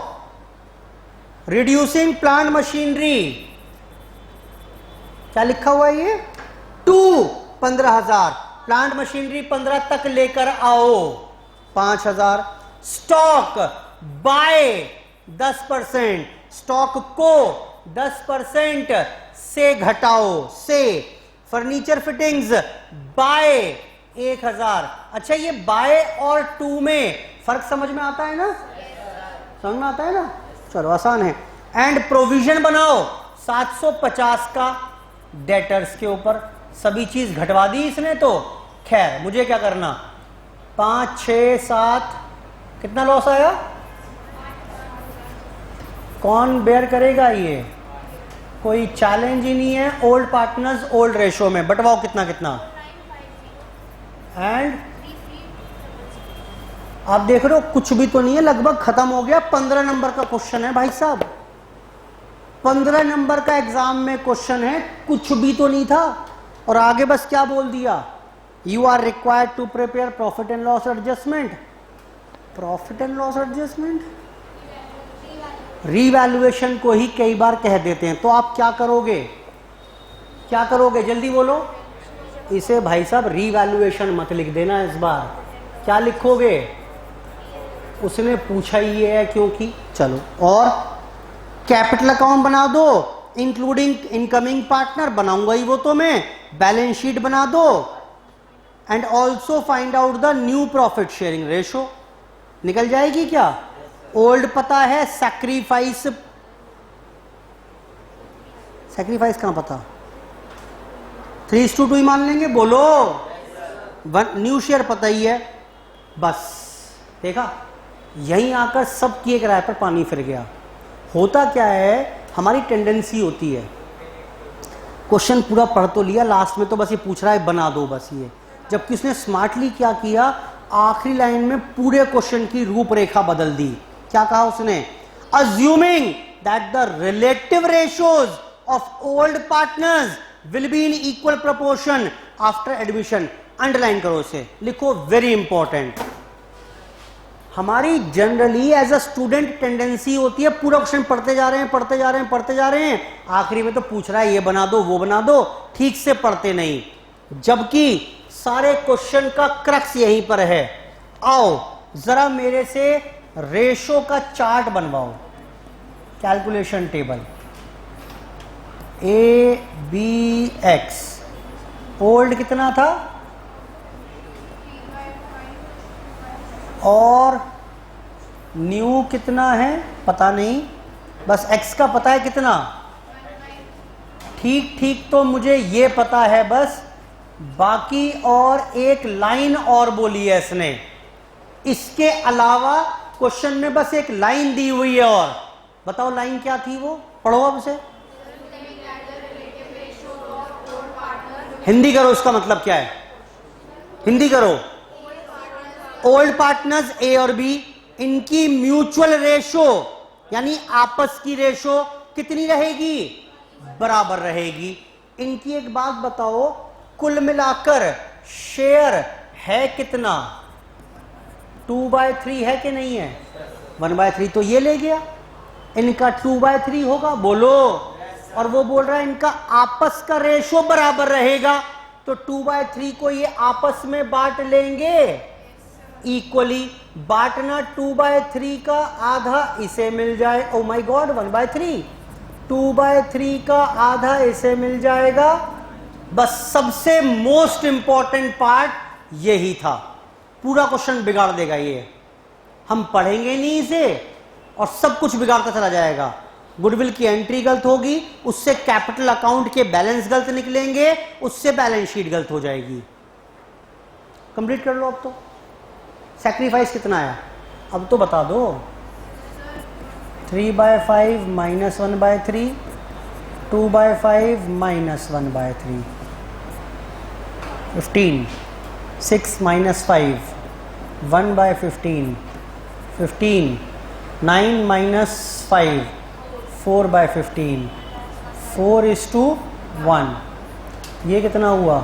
रिड्यूसिंग प्लांट मशीनरी, क्या लिखा हुआ है ये? 2 15,000, प्लांट मशीनरी 15 तक लेकर आओ 5,000। स्टॉक बाय 10%, स्टॉक को 10% से घटाओ से। Furniture fittings by 1,000। अच्छा, ये बाय और 2 में फर्क समझ में आता है ना? समझ में आता है ना? चलो आसान है। एंड प्रोविजन बनाओ 750 का डेटर्स के ऊपर। सभी चीज घटवा दी इसने तो खैर, मुझे क्या करना? 5, 6, 7, कितना लॉस आया? कौन बेयर करेगा ये? कोई चैलेंज ही नहीं है। ओल्ड पार्टनर्स ओल्ड रेशो में बंटवाओ कितना कितना। एंड आप देख रहे हो कुछ भी तो नहीं है, लगभग खत्म हो गया। 15 नंबर का क्वेश्चन है भाई साहब, 15 नंबर का एग्जाम में क्वेश्चन है, कुछ भी तो नहीं था। और आगे बस क्या बोल दिया? You are required to prepare profit and loss adjustment. Profit and loss adjustment revaluation को ही कई बार कह देते हैं। तो आप क्या करोगे? क्या करोगे जल्दी बोलो। इसे भाई साहब रीवैल्यूएशन मत लिख देना इस बार। क्या लिखोगे? उसने पूछा ही ये है क्योंकि। चलो, और कैपिटल अकाउंट बना दो इंक्लूडिंग इनकमिंग पार्टनर, बनाऊंगा ही वो तो मैं। बैलेंस शीट बना दो and also find out the new profit sharing ratio. निकल जाएगी क्या? ओल्ड पता है, सैक्रिफाइस, सैक्रिफाइस कहां पता? 3:2 ही मान लेंगे। बोलो, न्यू शेयर पता ही है। बस देखा, यहीं आकर सब किए किराए पर पानी फिर गया। होता क्या है, हमारी टेंडेंसी होती है, क्वेश्चन पूरा पढ़ तो लिया, लास्ट में तो बस ये पूछ रहा है बना दो बस ये। जबकि उसने स्मार्टली क्या किया, आखिरी लाइन में पूरे क्वेश्चन की रूपरेखा बदल दी। क्या कहा उसने? Assuming that the relative ratios of old partners will be in equal proportion after admission. Underline करो इसे, लिखो वेरी इंपॉर्टेंट। हमारी generally as a student tendency होती है, पूरा क्वेश्चन पढ़ते जा रहे हैं, पढ़ते जा रहे हैं, पढ़ते जा रहे हैं, आखिरी में तो पूछ रहा है ये बना दो वो बना दो, ठीक से पढ़ते नहीं। जबकि सारे क्वेश्चन का क्रक्स यहीं पर है। आओ जरा मेरे से रेशो का चार्ट बनवाओ, calculation table. A B X, old कितना था और न्यू कितना है पता नहीं, बस एक्स का पता है कितना। ठीक ठीक, तो मुझे ये पता है बस, बाकी और एक लाइन और बोली है इसने। इसके अलावा क्वेश्चन में बस एक लाइन दी हुई है, और बताओ लाइन क्या थी वो, पढ़ो अब उसे। हिंदी करो, इसका मतलब क्या है, हिंदी करो। ओल्ड पार्टनर्स ए और बी, इनकी म्यूचुअल रेशो यानी आपस की रेशो कितनी रहेगी? बराबर रहेगी। इनकी एक बात बताओ, कुल मिलाकर शेयर है कितना? 2/3 है कि नहीं है? 1/3 तो ये ले गया, इनका 2/3 होगा। बोलो। और वो बोल रहा है इनका आपस का रेशो बराबर रहेगा, तो 2/3 को ये आपस में बांट लेंगे इक्वली। बांटना 2/3 का आधा इसे मिल जाए, ओ माय गॉड 1/3, 2/3 का आधा इसे मिल जाएगा। बस सबसे मोस्ट इंपॉर्टेंट पार्ट यही था, पूरा क्वेश्चन बिगाड़ देगा ये। हम पढ़ेंगे नहीं इसे और सब कुछ बिगाड़ता चला जाएगा। गुडविल की एंट्री गलत होगी, उससे कैपिटल अकाउंट के बैलेंस गलत निकलेंगे, उससे बैलेंस शीट गलत हो जाएगी। कंप्लीट कर लो अब तो। सैक्रिफाइस कितना आया अब तो बता दो। 3/5 माइनस 1/3, 2/5 माइनस 1/3, 15, 6 माइनस 5, 1/15, 15, 9 माइनस 5, 4/15, 4:1। ये कितना हुआ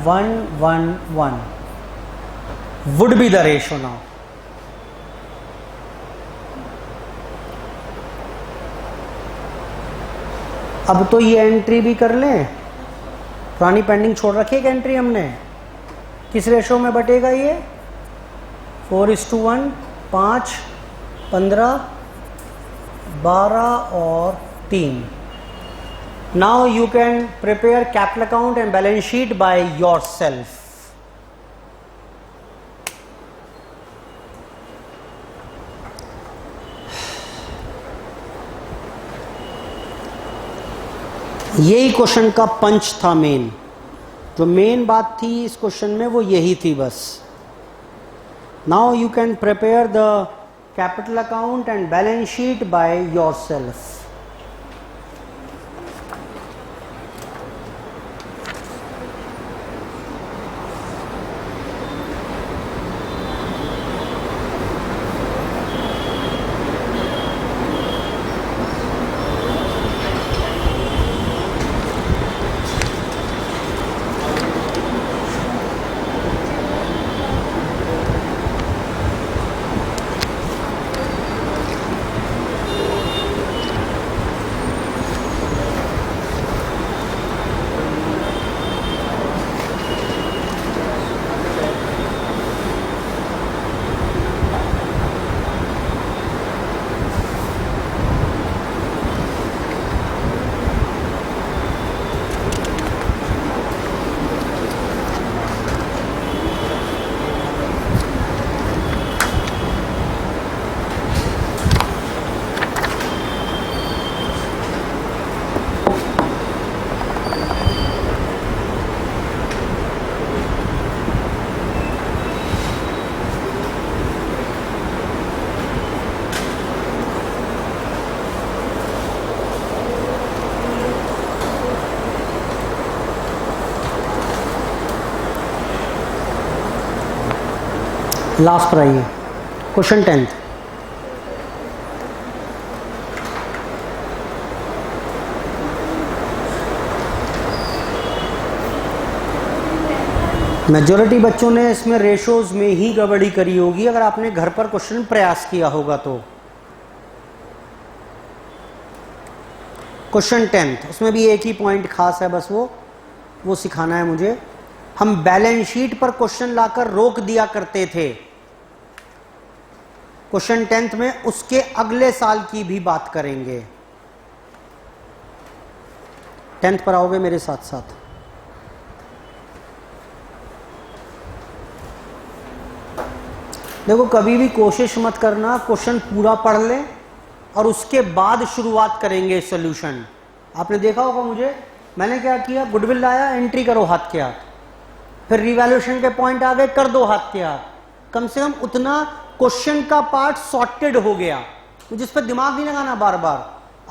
1, 1, 1 would be the ratio now। अब तो ये एंट्री भी कर लें, पुरानी पेंडिंग छोड़ रखी है एक एंट्री हमने। किस रेशो में बटेगा ये 4:1, 5, 15, 12 और 3। Now you can prepare capital account and balance sheet by your self. यही क्वेश्चन का पंच था, मेन जो मेन बात थी इस क्वेश्चन में वो यही थी बस। Now you can prepare the capital account and balance sheet by yourself. Last पर आइए, क्वेश्चन 10th। मेजॉरिटी बच्चों ने इसमें रेशोज में ही गड़बड़ी करी होगी अगर आपने घर पर क्वेश्चन प्रयास किया होगा तो। क्वेश्चन 10th, उसमें भी एक ही पॉइंट खास है बस वो सिखाना है मुझे। हम बैलेंस शीट पर क्वेश्चन लाकर रोक दिया करते थे क्वेश्चन 10th में, उसके अगले साल की भी बात करेंगे। 10th पर आओगे मेरे साथ साथ। देखो कभी भी कोशिश मत करना क्वेश्चन पूरा पढ़ ले और उसके बाद शुरुआत करेंगे सॉल्यूशन। आपने देखा होगा मैंने क्या किया, गुडविल लाया, एंट्री करो हाथ के हाथ, फिर रिवैल्यूएशन के पॉइंट आ गए, कर दो हाथ के हाथ। कम से कम उतना क्वेश्चन का पार्ट सॉर्टेड हो गया, तो जिस पर दिमाग नहीं लगाना बार बार।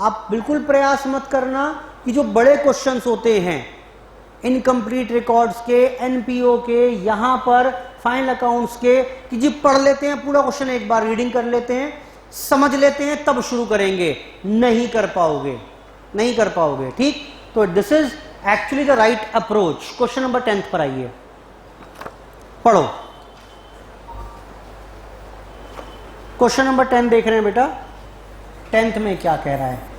आप बिल्कुल प्रयास मत करना कि जो बड़े क्वेश्चंस होते हैं इनकम्प्लीट रिकॉर्ड्स के, एनपीओ के, यहां पर फाइनल अकाउंट्स के, कि जी पढ़ लेते हैं पूरा क्वेश्चन, एक बार रीडिंग कर लेते हैं, समझ लेते हैं, तब शुरू करेंगे। नहीं कर पाओगे, ठीक। तो this is actually the right approach. Question number 10th पर आइए, पढ़ो। क्वेश्चन नंबर 10 देख रहे हैं बेटा, 10th में क्या कह रहा है।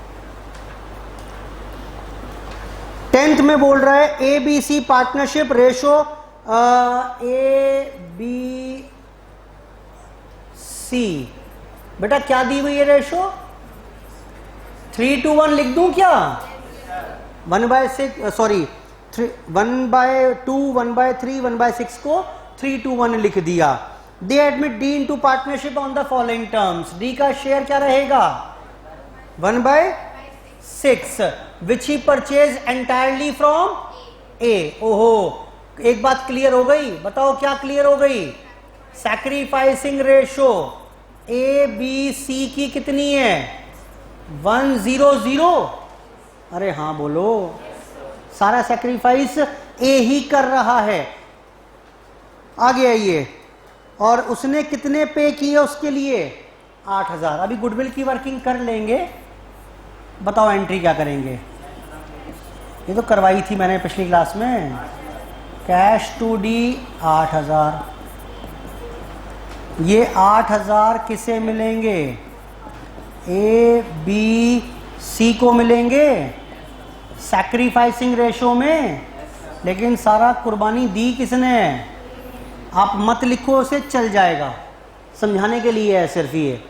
10th में बोल रहा है A B C partnership ratio A B C. बेटा क्या दी हुई है रेशो? 3:1 लिख दूं क्या? 1/6 सॉरी 1/2 1/3 1/6 को 3:1 लिख दिया। दे admit D into partnership on the following terms. D का शेयर क्या रहेगा? 1/6 विच ही परचेज एंटायरली फ्रॉम ए। ओहो, एक बात क्लियर हो गई। बताओ क्या क्लियर हो गई? Sacrificing ratio A B C की कितनी है? 1:0:0। अरे हाँ बोलो, सारा सैक्रिफाइस ए ही कर रहा है। आगे आइए, और उसने कितने पे किए उसके लिए? 8,000। अभी गुडविल की वर्किंग कर लेंगे। बताओ एंट्री क्या करेंगे? ये तो करवाई थी मैंने पिछली क्लास में। Cash to D 8,000। ये 8,000 किसे मिलेंगे? ए बी सी को मिलेंगे सैक्रिफाइसिंग रेशो में। लेकिन सारा कुर्बानी दी किसने? आप मत लिखो उसे, चल जाएगा, समझाने के लिए है सिर्फ ये।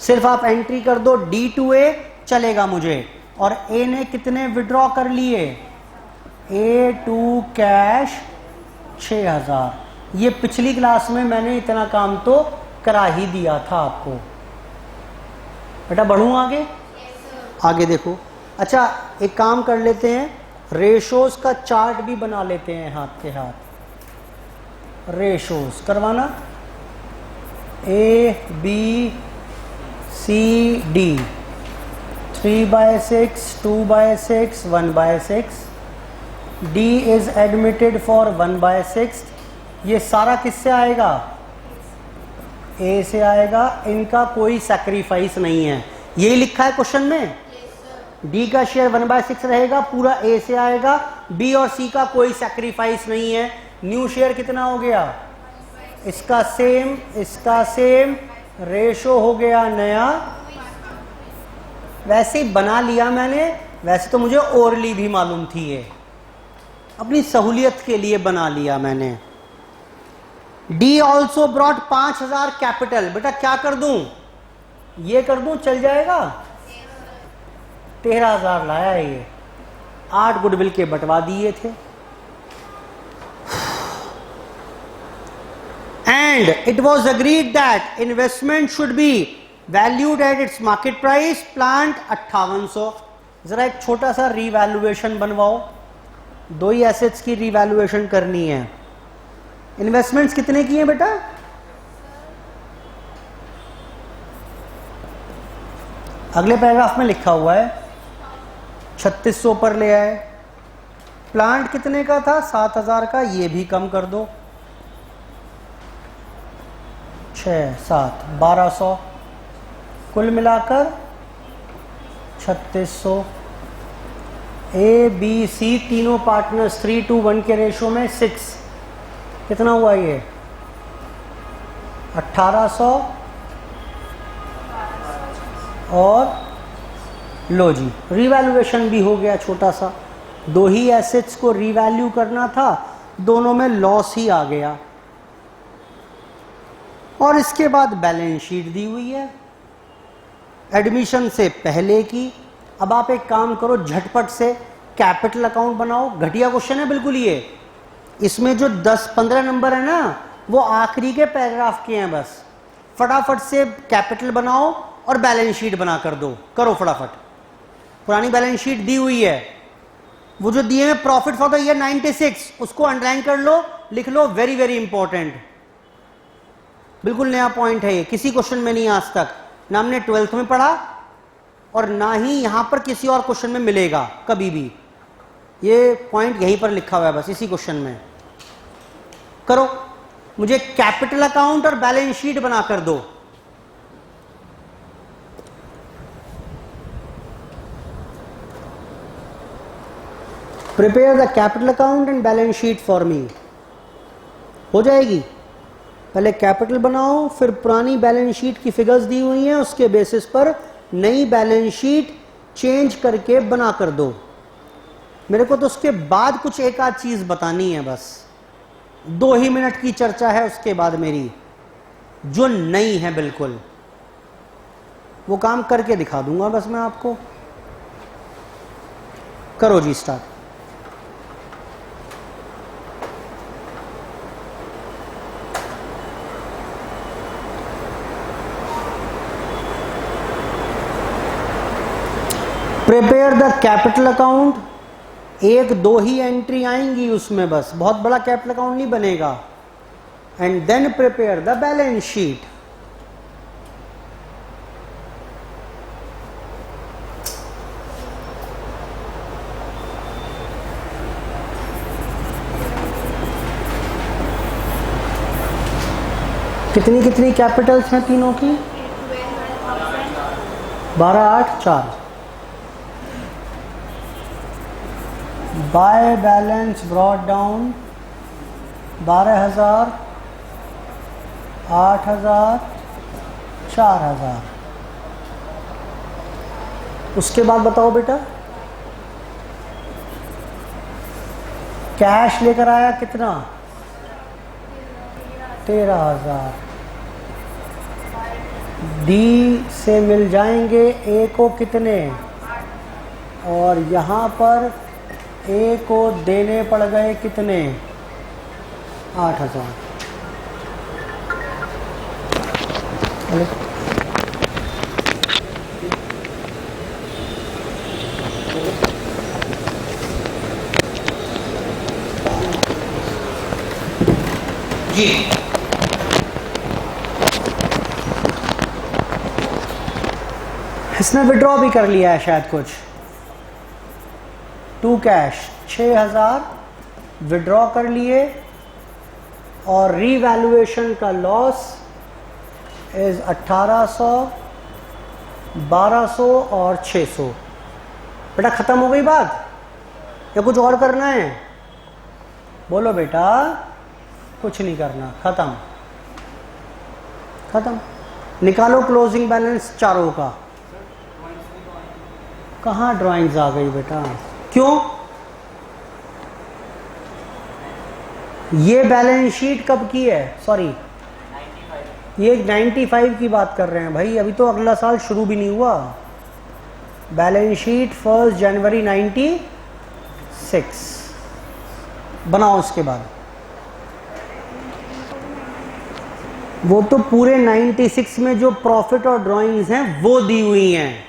सिर्फ आप एंट्री कर दो D2A, चलेगा मुझे। और ए ने कितने विड्रॉ कर लिए? A2 cash 6,000। ये पिछली क्लास में मैंने इतना काम तो करा ही दिया था आपको। बेटा बढ़ूं आगे? आगे देखो। अच्छा एक काम कर लेते हैं, रेशोज का चार्ट भी बना लेते हैं हाथ के हाथ। रेशोज करवाना, A B C D 3/6 2/6 1/6। D is admitted for 1/6। ये सारा किससे आएगा? ए से आएगा। इनका कोई सैक्रिफाइस नहीं है, यही लिखा है क्वेश्चन में। डी का शेयर 1/6 रहेगा, पूरा ए से आएगा। बी और सी का कोई सैक्रिफाइस नहीं है। न्यू शेयर कितना हो गया? इसका सेम रेशो हो गया नया। वैसे ही बना लिया मैंने, वैसे तो मुझे ओरली भी मालूम थी, ये अपनी सहूलियत के लिए बना लिया मैंने। D also brought 5,000 capital. बेटा क्या कर दूं? ये कर दूं, चल जाएगा? 13,000 लाया ये। 8 गुडविल के बंटवा दिए थे। And it was agreed that investment should be valued at its market price. Plant 5800। जरा एक छोटा सा रिवैल्यूएशन बनवाओ, दो ही एसेट्स की रिवैल्यूएशन करनी है। इन्वेस्टमेंट्स कितने की हैं बेटा? अगले पैराग्राफ में लिखा हुआ है 3600 पर ले आए। प्लांट कितने का था? 7,000 का। ये भी कम कर दो, 6 7 1200, कुल मिलाकर 3600। ए बी सी तीनों पार्टनर्स 3:1 के रेशो में 6। कितना हुआ ये? 1800। और लो जी, रिवैल्यूएशन भी हो गया छोटा सा। दो ही एसेट्स को रिवैल्यू करना था, दोनों में लॉस ही आ गया। और इसके बाद बैलेंस शीट दी हुई है एडमिशन से पहले की। अब आप एक काम करो, झटपट से कैपिटल अकाउंट बनाओ। घटिया क्वेश्चन है बिल्कुल ये। इसमें जो 10-15 नंबर है ना, वो आखिरी के पैराग्राफ के हैं। बस फटाफट से कैपिटल बनाओ और बैलेंस शीट बना कर दो। करो फटाफट। पुरानी बैलेंस शीट दी हुई है, वो जो दिए हैं प्रॉफिट फॉर द ईयर 96, उसको अंडरलाइन कर लो, लिख लो। वेरी वेरी इंपॉर्टेंट, बिल्कुल नया पॉइंट है ये, किसी क्वेश्चन में नहीं आज तक। ना हमने 12th में पढ़ा और ना ही यहां पर किसी और क्वेश्चन में मिलेगा कभी भी। ये पॉइंट यहीं पर लिखा हुआ है बस, इसी क्वेश्चन में। करो, मुझे कैपिटल अकाउंट और बैलेंस शीट बना कर दो। Prepare the capital account and balance sheet for me. हो जाएगी? पहले कैपिटल बनाओ, फिर पुरानी बैलेंस शीट की फिगर्स दी हुई हैं, उसके बेसिस पर नई बैलेंस शीट चेंज करके बना कर दो। मेरे को तो उसके बाद कुछ एक आध चीज बतानी है, बस 2 ही मिनट की चर्चा है उसके बाद मेरी, जो नई है बिल्कुल, वो काम करके दिखा दूंगा बस मैं आपको। करो जी start. Prepare the capital account, 1-2 ही एंट्री आएंगी उसमें, बस बहुत बड़ा कैपिटल अकाउंट नहीं बनेगा। And then prepare the balance sheet. कितनी कितनी कैपिटल्स हैं तीनों की? 12, 8, 4। By balance brought down 12,000, 8,000, 4,000। उसके बाद बताओ बेटा, कैश लेकर आया कितना? 13,000। डी से मिल जाएंगे ए को कितने, और यहाँ पर ए को देने पड़ गए कितने? 8,000। जी इसने विड्रॉ भी कर लिया है शायद कुछ। टू कैश 6,000 विड्रॉ कर लिए, और रीवैल्यूएशन का लॉस इज 1,800, 1,200 और 600। बेटा खत्म हो गई बात या कुछ और करना है? बोलो बेटा। कुछ नहीं करना, खत्म खत्म। निकालो क्लोजिंग बैलेंस चारों का। कहाँ ड्राइंग्स आ गई बेटा? क्यों? ये बैलेंस शीट कब की है? सॉरी, ये 95 की बात कर रहे हैं भाई, अभी तो अगला साल शुरू भी नहीं हुआ। बैलेंस शीट 1 जनवरी 96 बनाओ। उसके बाद वो तो पूरे 96 में जो प्रॉफिट और ड्राइंग्स हैं वो दी हुई हैं,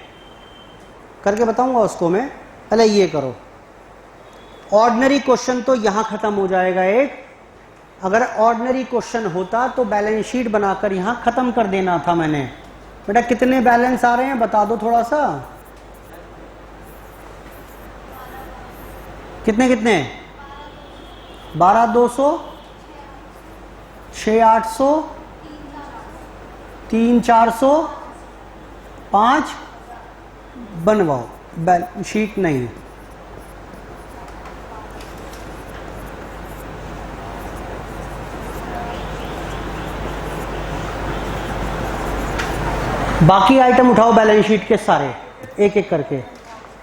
करके बताऊंगा उसको मैं। पहले ये करो। ऑर्डिनरी क्वेश्चन तो यहां खत्म हो जाएगा एक। अगर ऑर्डिनरी क्वेश्चन होता तो बैलेंस शीट बनाकर यहां खत्म कर देना था मैंने। बेटा कितने बैलेंस आ रहे हैं बता दो थोड़ा सा। कितने कितने? 12,200, 6,800, 3,400, 5 बनवाओ। बैलेंस शीट नहीं, बाकी आइटम उठाओ बैलेंस शीट के सारे एक एक करके।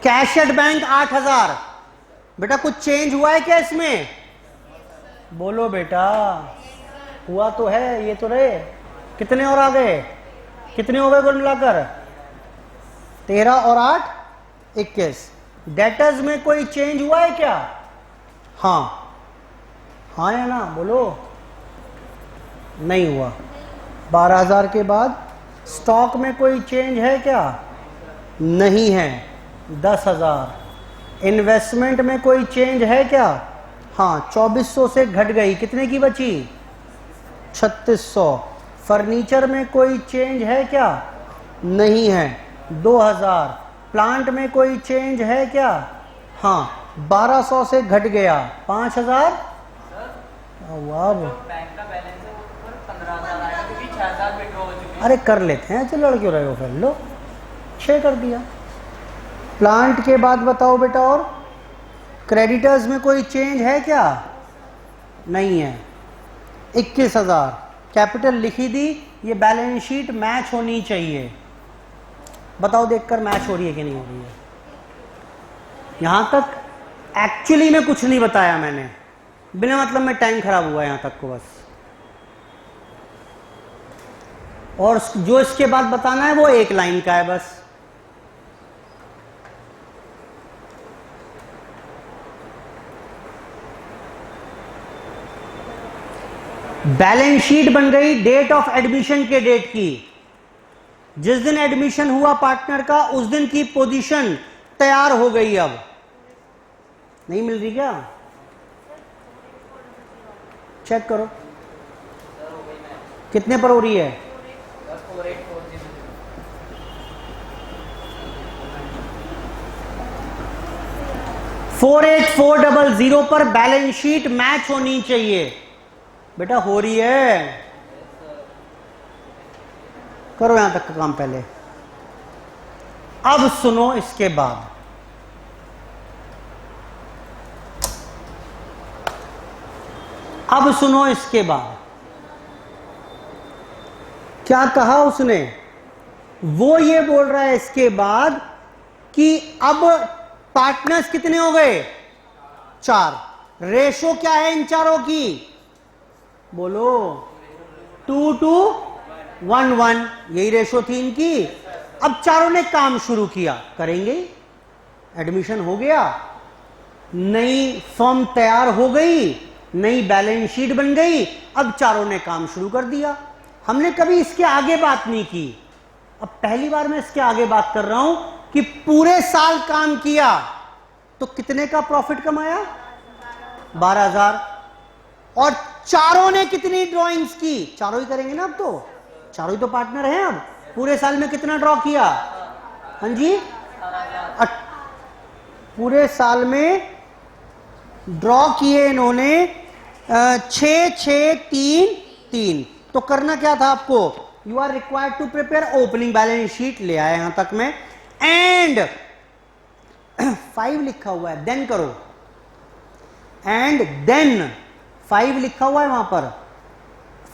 Cash at bank 8,000। बेटा कुछ चेंज हुआ है क्या इसमें? बोलो बेटा। हुआ तो है, ये तो रहे। कितने और आ गए? कितने हो गए कुल मिलाकर? 13 और 8 21। डेटर्स में कोई चेंज हुआ है क्या? हाँ हाँ या ना? बोलो। नहीं हुआ। 12,000 के बाद स्टॉक में कोई चेंज है क्या? नहीं है। 10,000। इन्वेस्टमेंट में कोई चेंज है क्या? हाँ, 2,400 से घट गई, कितने की बची? 3,600। फर्नीचर में कोई चेंज है क्या? नहीं है। 2,000। प्लांट में कोई चेंज है क्या? हाँ, 1,200 से घट गया, 5,000। वाह, बैंक का बैलेंस है वो 15,000 आया क्योंकि 6,000 विड्रॉ हो चुके हैं। अरे कर लेते हैं, चलो लड़ क्यों रहे हो फिर? लो 6 कर दिया। प्लांट के बाद बताओ बेटा, और क्रेडिटर्स में कोई चेंज है क्या? नहीं है। 21,000। कैपिटल लिखी दी। ये बैलेंस शीट मैच होनी चाहिए। बताओ देखकर मैच हो रही है कि नहीं हो रही है। यहां तक एक्चुअली में कुछ नहीं बताया मैंने, बिना मतलब में टाइम खराब हुआ यहां तक को बस। और जो इसके बाद बताना है वो एक लाइन का है बस। बैलेंस शीट बन गई डेट ऑफ एडमिशन के डेट की। जिस दिन एडमिशन हुआ पार्टनर का उस दिन की पोजीशन तैयार हो गई। अब नहीं मिल रही क्या? चेक करो कितने पर हो रही है। 48400 पर बैलेंस शीट मैच होनी चाहिए। बेटा हो रही है, करो यहां तक का काम पहले। अब सुनो इसके बाद, अब सुनो इसके बाद क्या कहा उसने। वो ये बोल रहा है इसके बाद कि अब पार्टनर्स कितने हो गए? 4। रेशो क्या है इन चारों की? बोलो 2:1:1, यही रेशो थी इनकी। अब चारों ने काम शुरू किया, करेंगे। एडमिशन हो गया, नई फर्म तैयार हो गई, नई बैलेंस शीट बन गई। अब चारों ने काम शुरू कर दिया। हमने कभी इसके आगे बात नहीं की, अब पहली बार मैं इसके आगे बात कर रहा हूं कि पूरे साल काम किया तो कितने का प्रॉफिट कमाया? 12,000। और चारों ने कितनी ड्राइंग्स की? चारों ही करेंगे ना अब तो, चारों ही तो पार्टनर हैं। अब पूरे साल में कितना ड्रॉ किया? हाँ जी, पूरे साल में ड्रॉ किए इन्होंने 6, 6, 3, 3। तो करना क्या था आपको? You are required to prepare opening balance sheet. ले आया यहां तक में, एंड 5 लिखा हुआ है, देन करो। एंड देन 5 लिखा हुआ है वहां पर,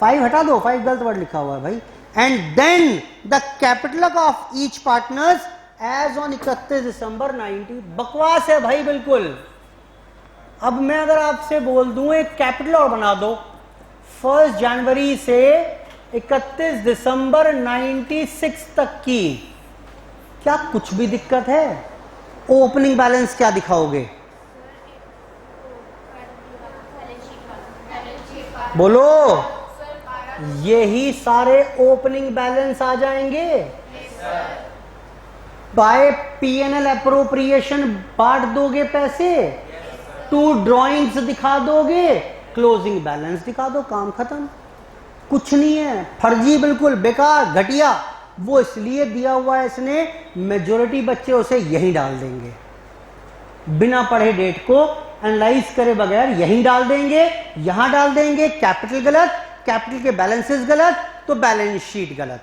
5 हटा दो, 5 गलत वर्ड लिखा हुआ है भाई। And then the capital of each partners as on 31 December 90। बकवास है भाई बिल्कुल। अब मैं अगर आपसे बोल दूं एक कैपिटल और बना दो, 1 जनवरी से 31 दिसंबर 96 तक की, क्या कुछ भी दिक्कत है? ओपनिंग बैलेंस क्या दिखाओगे? बोलो, यही सारे ओपनिंग बैलेंस आ जाएंगे। बाय P&L अप्रोप्रिएशन बांट दोगे पैसे, 2 ड्राइंग्स दिखा दोगे, क्लोजिंग बैलेंस दिखा दो, काम खत्म। कुछ नहीं है, फर्जी, बिल्कुल बेकार, घटिया। वो इसलिए दिया हुआ है इसने, मेजॉरिटी बच्चे उसे यही डाल देंगे, बिना पढ़े डेट को एनालाइज करे बगैर यहीं डाल देंगे, यहां डाल देंगे। कैपिटल गलत, कैपिटल के बैलेंसेस गलत, तो बैलेंस शीट गलत।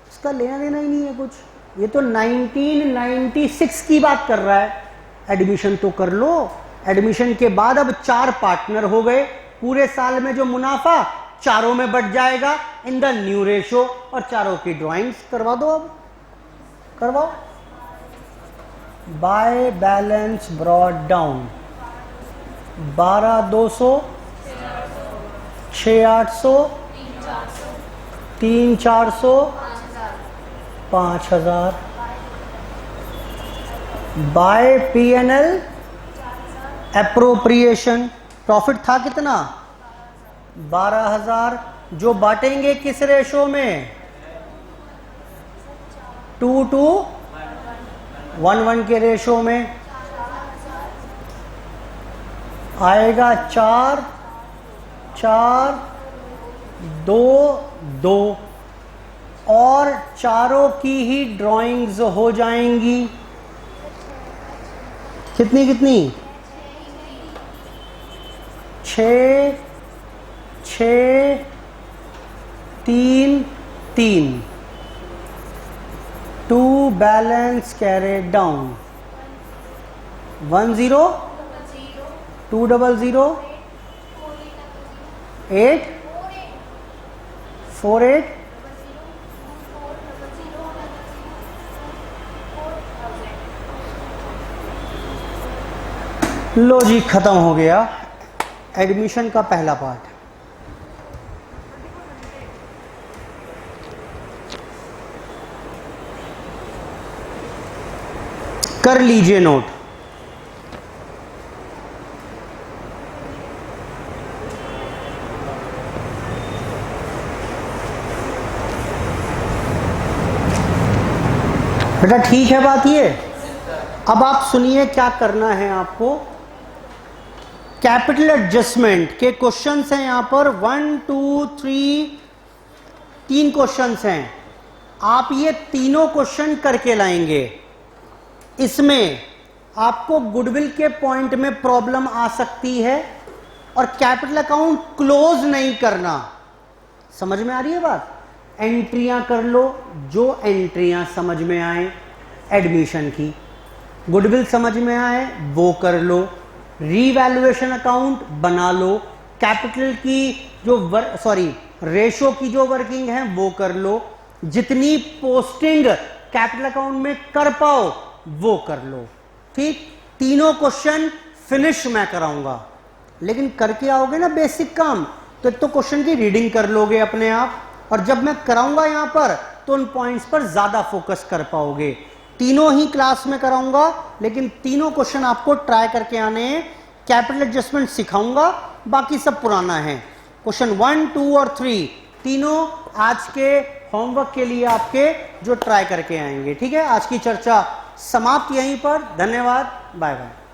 इसका लेना देना ही नहीं है कुछ। ये तो 1996 की बात कर रहा है। एडमिशन तो कर लो। एडमिशन के बाद अब 4 पार्टनर हो गए, पूरे साल में जो मुनाफा चारों में बढ़ जाएगा इन द न्यू रेशो, और चारों की ड्राइंग्स करवा दो। अब करवाओ। By balance brought down 12,200, 6,800, 3,400, 5,000। By P&L appropriation profit था कितना? 12,000। जो बांटेंगे किस रेशो में? 2:1:1 के रेशो में आएगा। 4, 4, 2, 2, और चारों की ही ड्राइंग्स हो जाएंगी। कितनी कितनी? 6, 6, 3, 3। 2 बैलेंस कैरेड डाउन 10, 200, 8, 48, 4,000। लो जी, खत्म हो गया एडमिशन का पहला पार्ट। कर लीजिए नोट। बेटा ठीक है बात ये। अब आप सुनिए क्या करना है आपको। कैपिटल एडजस्टमेंट के क्वेश्चंस हैं यहां पर 1 2 3, 3 क्वेश्चंस हैं। आप ये तीनों क्वेश्चन करके लाएंगे। इसमें आपको गुडविल के पॉइंट में प्रॉब्लम आ सकती है और कैपिटल अकाउंट क्लोज नहीं करना। समझ में आ रही है बात? एंट्रियां कर लो जो एंट्रियां समझ में आए एडमिशन की, गुडविल समझ में आए वो कर लो, रीवैल्यूएशन अकाउंट बना लो, कैपिटल की जो रेशो की जो वर्किंग है वो कर लो, जितनी पोस्टिंग कैपिटल अकाउंट में कर पाओ वो कर लो। ठीक, तीनों क्वेश्चन फिनिश मैं कराऊंगा, लेकिन करके आओगे ना बेसिक काम तो एक तो क्वेश्चन की रीडिंग कर लोगे अपने आप, और जब मैं कराऊंगा यहां पर तो उन पॉइंट्स पर ज्यादा फोकस कर पाओगे। तीनों ही क्लास में कराऊंगा, लेकिन तीनों क्वेश्चन आपको ट्राई करके आने हैं। कैपिटल एडजस्टमेंट सिखाऊंगा, बाकी सब पुराना है। क्वेश्चन 1 2 और 3 तीनों आज के होमवर्क के लिए आपके जो ट्राई करके आएंगे। ठीक है, आज की चर्चा समाप्त यहीं पर। धन्यवाद, बाय बाय।